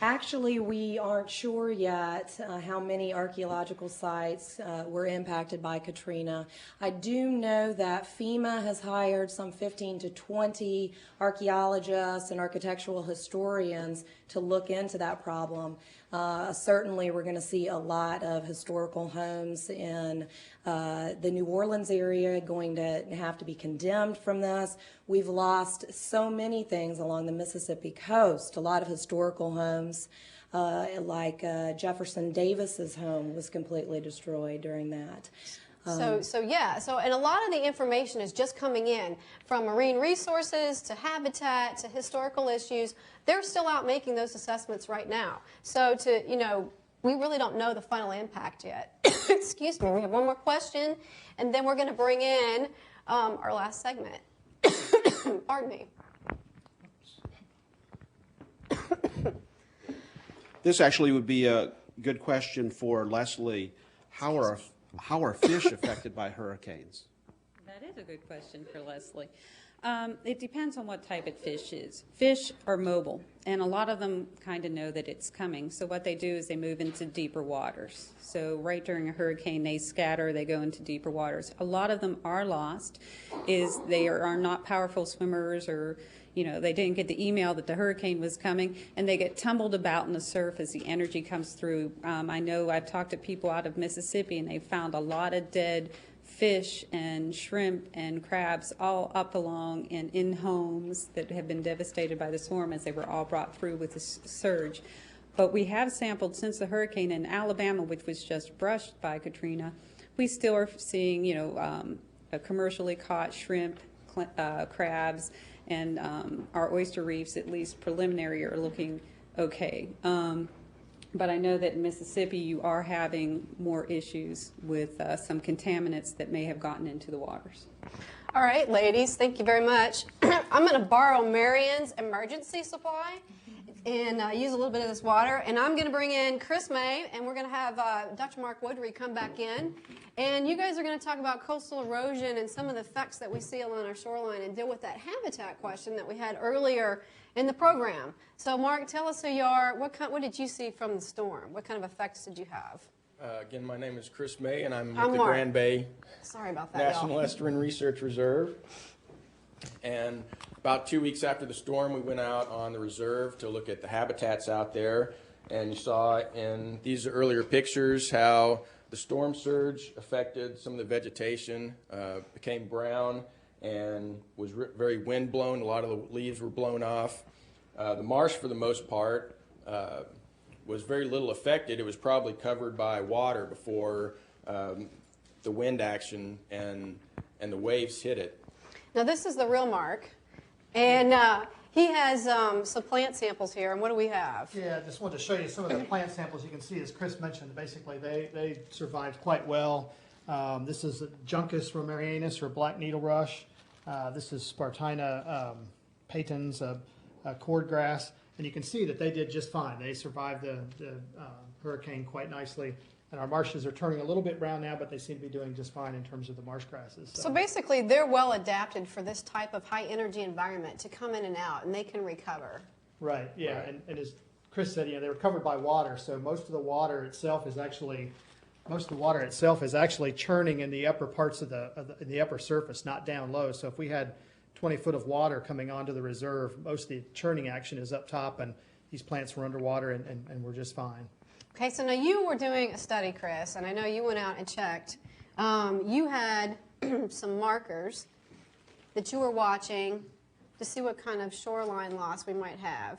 S13: actually, we aren't sure yet how many archaeological sites were impacted by Katrina. I do know that FEMA has hired some 15 to 20 archaeologists and architectural historians to look into that problem. Certainly, we're going to see a lot of historical homes in the New Orleans area going to have to be condemned from this. We've lost so many things along the Mississippi coast, a lot of historical homes, like Jefferson Davis's home was completely destroyed during that.
S1: And a lot of the information is just coming in from marine resources to habitat to historical issues. They're still out making those assessments right now. So we really don't know the final impact yet. Excuse me, we have one more question, and then we're going to bring in our last segment. Pardon me.
S2: This actually would be a good question for Leslie. How are fish affected by hurricanes?
S12: That is a good question for Leslie. It depends on what type of fish is. Fish are mobile, and a lot of them kind of know that it's coming. So what they do is they move into deeper waters. So right during a hurricane, they scatter, they go into deeper waters. A lot of them are lost, they are not powerful swimmers, or they didn't get the email that the hurricane was coming, and they get tumbled about in the surf as the energy comes through. I know I've talked to people out of Mississippi, and they found a lot of dead fish and shrimp and crabs all up along and in homes that have been devastated by the storm as they were all brought through with the surge. But we have sampled since the hurricane in Alabama, which was just brushed by Katrina. We still are seeing, commercially caught shrimp, crabs, and our oyster reefs, at least preliminary, are looking okay. But I know that in Mississippi you are having more issues with some contaminants that may have gotten into the waters.
S1: All right, ladies, thank you very much. I'm going to borrow Marion's emergency supply and use a little bit of this water. And I'm going to bring in Chris May, and we're going to have Dr. Mark Woodry come back in. And you guys are going to talk about coastal erosion and some of the effects that we see along our shoreline and deal with that habitat question that we had earlier in the program. So, Mark, tell us who you are. What did you see from the storm? What kind of effects did you have?
S15: Again, my name is Chris May, and I'm with the
S1: Mark.
S15: Grand Bay
S1: Sorry about that,
S15: National Estuarine Research Reserve. And about 2 weeks after the storm, we went out on the reserve to look at the habitats out there. And you saw in these earlier pictures how the storm surge affected some of the vegetation, became brown, and was very wind blown. A lot of the leaves were blown off. The marsh, for the most part, was very little affected. It was probably covered by water before the wind action and the waves hit it.
S1: Now, this is the real Mark, and he has some plant samples here. And what do we have?
S10: Yeah, I just wanted to show you some of the plant samples. You can see, as Chris mentioned, basically they survived quite well. This is Juncus romarianus, or black needle rush. This is Spartina patens, cordgrass. And you can see that they did just fine. They survived the hurricane quite nicely. And our marshes are turning a little bit brown now, but they seem to be doing just fine in terms of the marsh grasses.
S1: So basically, they're well adapted for this type of high energy environment to come in and out, and they can recover.
S10: Right, yeah. Right. And as Chris said, they were covered by water, so most of the water itself is actually churning in the upper parts of the upper surface, not down low. So if we had 20 foot of water coming onto the reserve, most of the churning action is up top, and these plants were underwater and were just fine.
S1: Okay, so now you were doing a study, Chris, and I know you went out and checked. You had some markers that you were watching to see what kind of shoreline loss we might have.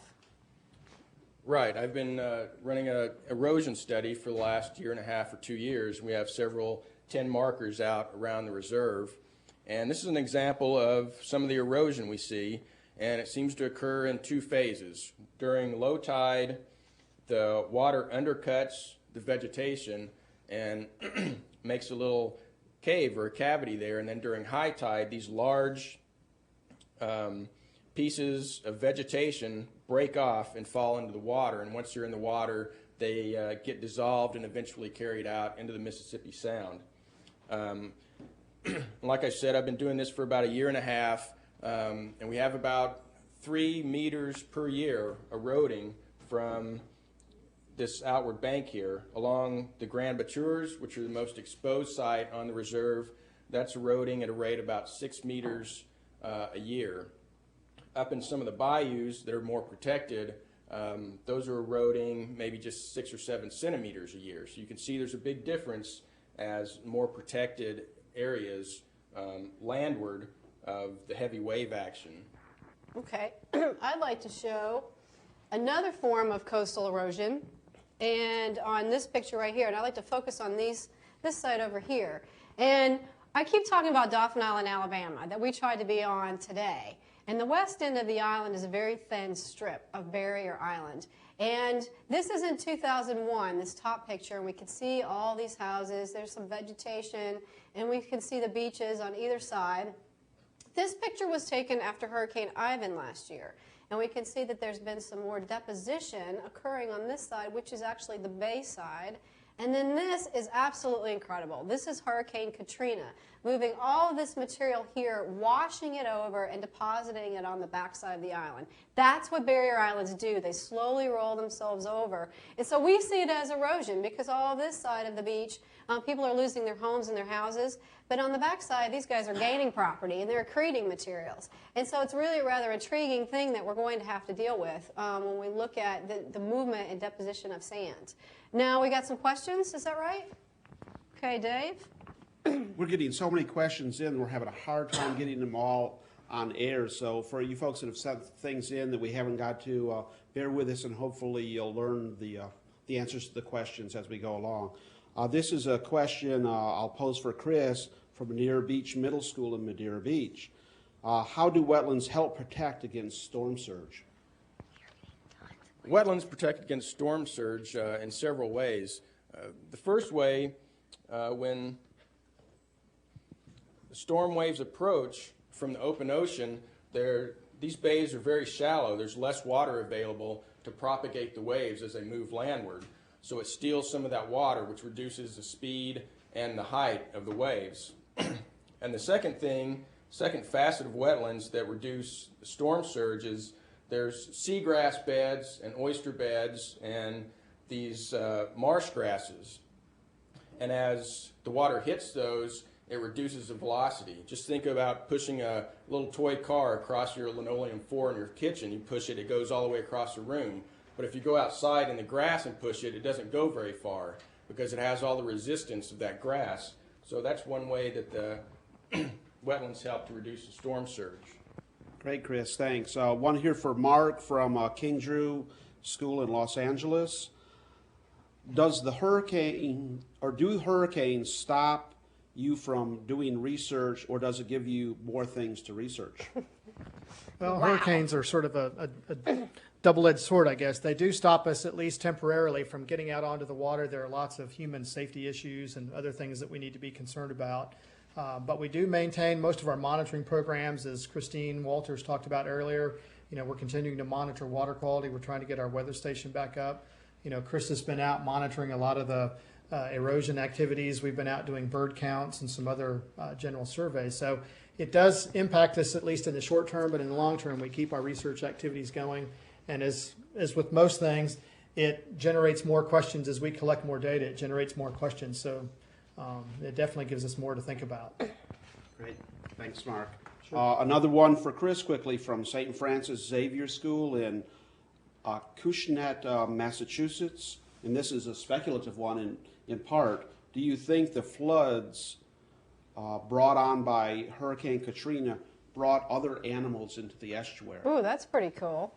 S15: Right. I've been running an erosion study for the last year and a half or 2 years. We have several 10 markers out around the reserve. And this is an example of some of the erosion we see, and it seems to occur in two phases. During low tide, the water undercuts the vegetation and makes a little cave or a cavity there, and then during high tide, these large pieces of vegetation break off and fall into the water, and once you're in the water, they get dissolved and eventually carried out into the Mississippi Sound. Like I said, I've been doing this for about a year and a half, and we have about 3 meters per year eroding from this outward bank here along the Grand Batures, which are the most exposed site on the reserve. That's eroding at a rate about 6 meters a year. Up in some of the bayous that are more protected, those are eroding maybe just 6 or 7 centimeters a year. So you can see there's a big difference as more protected areas landward of the heavy wave action.
S1: Okay, I'd like to show another form of coastal erosion, and on this picture right here, and I'd like to focus on this side over here. And I keep talking about Dauphin Island, Alabama, that we tried to be on today. And the west end of the island is a very thin strip of barrier island. And this is in 2001, this top picture, and we can see all these houses. There's some vegetation, and we can see the beaches on either side. This picture was taken after Hurricane Ivan last year, and we can see that there's been some more deposition occurring on this side, which is actually the bay side. And then this is absolutely incredible. This is Hurricane Katrina, moving all of this material here, washing it over and depositing it on the backside of the island. That's what barrier islands do. They slowly roll themselves over. And so we see it as erosion because all of this side of the beach, people are losing their homes and their houses. But on the backside, these guys are gaining property and they're accreting materials. And so it's really a rather intriguing thing that we're going to have to deal with when we look at the movement and deposition of sand. Now we got some questions, is that right? Okay, Dave?
S2: We're getting so many questions in, we're having a hard time getting them all on air. So for you folks that have sent things in that we haven't got to, bear with us, and hopefully you'll learn the answers to the questions as we go along. This is a question I'll pose for Chris from Madeira Beach Middle School in Madeira Beach. How do wetlands help protect against storm surge?
S15: Wetlands protect against storm surge in several ways. The first way, when storm waves approach from the open ocean, these bays are very shallow. There's less water available to propagate the waves as they move landward. So it steals some of that water, which reduces the speed and the height of the waves. And the second facet of wetlands that reduce storm surge is there's seagrass beds and oyster beds and these marsh grasses. And as the water hits those, it reduces the velocity. Just think about pushing a little toy car across your linoleum floor in your kitchen. You push it, it goes all the way across the room. But if you go outside in the grass and push it, it doesn't go very far because it has all the resistance of that grass. So that's one way that the wetlands help to reduce the storm surge.
S2: Great, Chris, thanks. One here for Mark from King Drew School in Los Angeles. Do hurricanes stop you from doing research, or does it give you more things to research?
S10: Well, hurricanes are sort of a double-edged sword, I guess. They do stop us, at least temporarily, from getting out onto the water. There are lots of human safety issues and other things that we need to be concerned about. But we do maintain most of our monitoring programs, as Christine Walters talked about earlier. You know, we're continuing to monitor water quality. We're trying to get our weather station back up. You know, Chris has been out monitoring a lot of the erosion activities. We've been out doing bird counts and some other general surveys. So it does impact us, at least in the short term, but in the long term, we keep our research activities going. And as with most things, it generates more questions as we collect more data. It generates more questions. So it definitely gives us more to think about.
S2: Great. Thanks, Mark.
S10: Sure.
S2: Another one for Chris quickly from St. Francis Xavier School in Acushnet, Massachusetts. And this is a speculative one in part. Do you think the floods brought on by Hurricane Katrina brought other animals into the estuary?
S1: Ooh, that's pretty cool.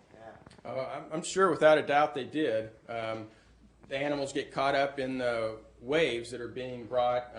S15: I'm sure without a doubt they did. The animals get caught up in the waves that are being brought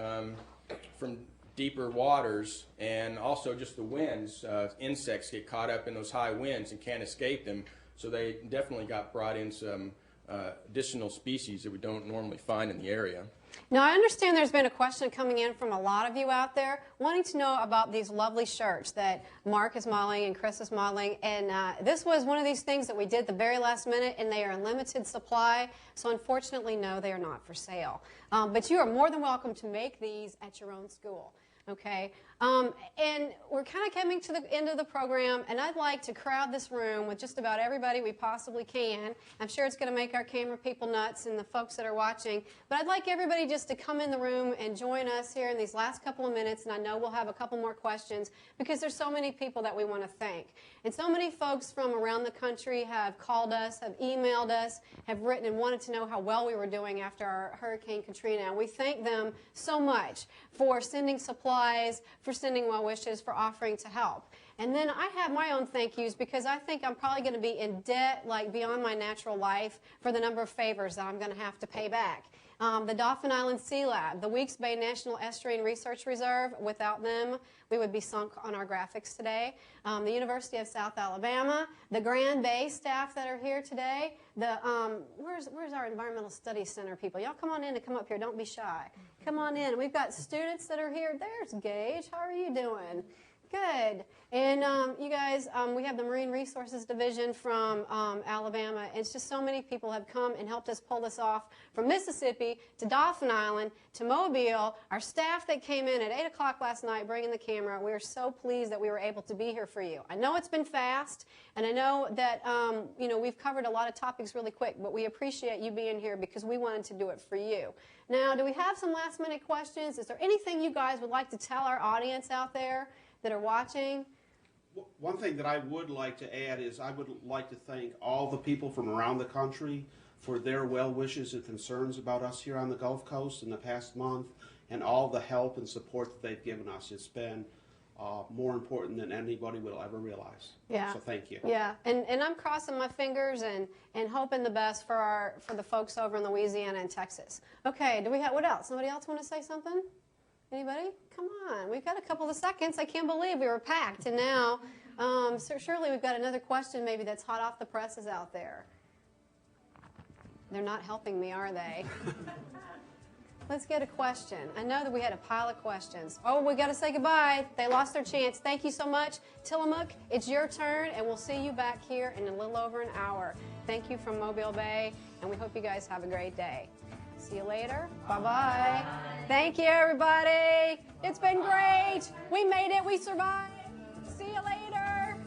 S15: from deeper waters, and also just the winds. Insects get caught up in those high winds and can't escape them, so they definitely got brought in some additional species that we don't normally find in the area.
S1: Now, I understand there's been a question coming in from a lot of you out there wanting to know about these lovely shirts that Mark is modeling and Chris is modeling. And this was one of these things that we did the very last minute, and they are in limited supply. So unfortunately, no, they are not for sale. But you are more than welcome to make these at your own school. Okay, and we're kind of coming to the end of the program, and I'd like to crowd this room with just about everybody we possibly can. I'm sure it's going to make our camera people nuts and the folks that are watching, but I'd like everybody just to come in the room and join us here in these last couple of minutes, and I know we'll have a couple more questions because there's so many people that we want to thank. And so many folks from around the country have called us, have emailed us, have written and wanted to know how well we were doing after our Hurricane Katrina, and we thank them so much for sending supplies, for sending well wishes, for offering to help. And then I have my own thank yous because I think I'm probably going to be in debt like beyond my natural life for the number of favors that I'm going to have to pay back. The Dauphin Island Sea Lab, the Weeks Bay National Estuary and Research Reserve, without them we would be sunk on our graphics today. The University of South Alabama, the Grand Bay staff that are here today, the where's our Environmental Studies Center people? Y'all come on in and come up here, don't be shy. Come on in. We've got students that are here. There's Gage. How are you doing? Good. And you guys, we have the Marine Resources Division from Alabama. It's just so many people have come and helped us pull this off from Mississippi to Dauphin Island to Mobile. Our staff that came in at 8 o'clock last night bringing the camera, we are so pleased that we were able to be here for you. I know it's been fast, and I know that you know, we've covered a lot of topics really quick, but we appreciate you being here because we wanted to do it for you. Now, do we have some last-minute questions? Is there anything you guys would like to tell our audience out there that are watching?
S2: One thing that I would like to add is I would like to thank all the people from around the country for their well wishes and concerns about us here on the Gulf Coast in the past month, and all the help and support that they've given us. It's been more important than anybody will ever realize.
S1: Yeah.
S2: So thank you.
S1: Yeah, and I'm crossing my fingers and hoping the best for the folks over in Louisiana and Texas. Okay, do we have, what else? Somebody else want to say something? Anybody? Come on, we've got a couple of seconds. I can't believe we were packed, and now so surely we've got another question maybe that's hot off the presses out there. They're not helping me, are they? Let's get a question. I know that we had a pile of questions. Oh, we got to say goodbye. They lost their chance. Thank you so much. Tillamook, it's your turn, and we'll see you back here in a little over an hour. Thank you from Mobile Bay, and we hope you guys have a great day. See you later. Bye-bye. Thank you, everybody. It's been great. We made it. We survived. See you later.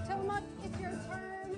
S1: Tillamook, it's your turn.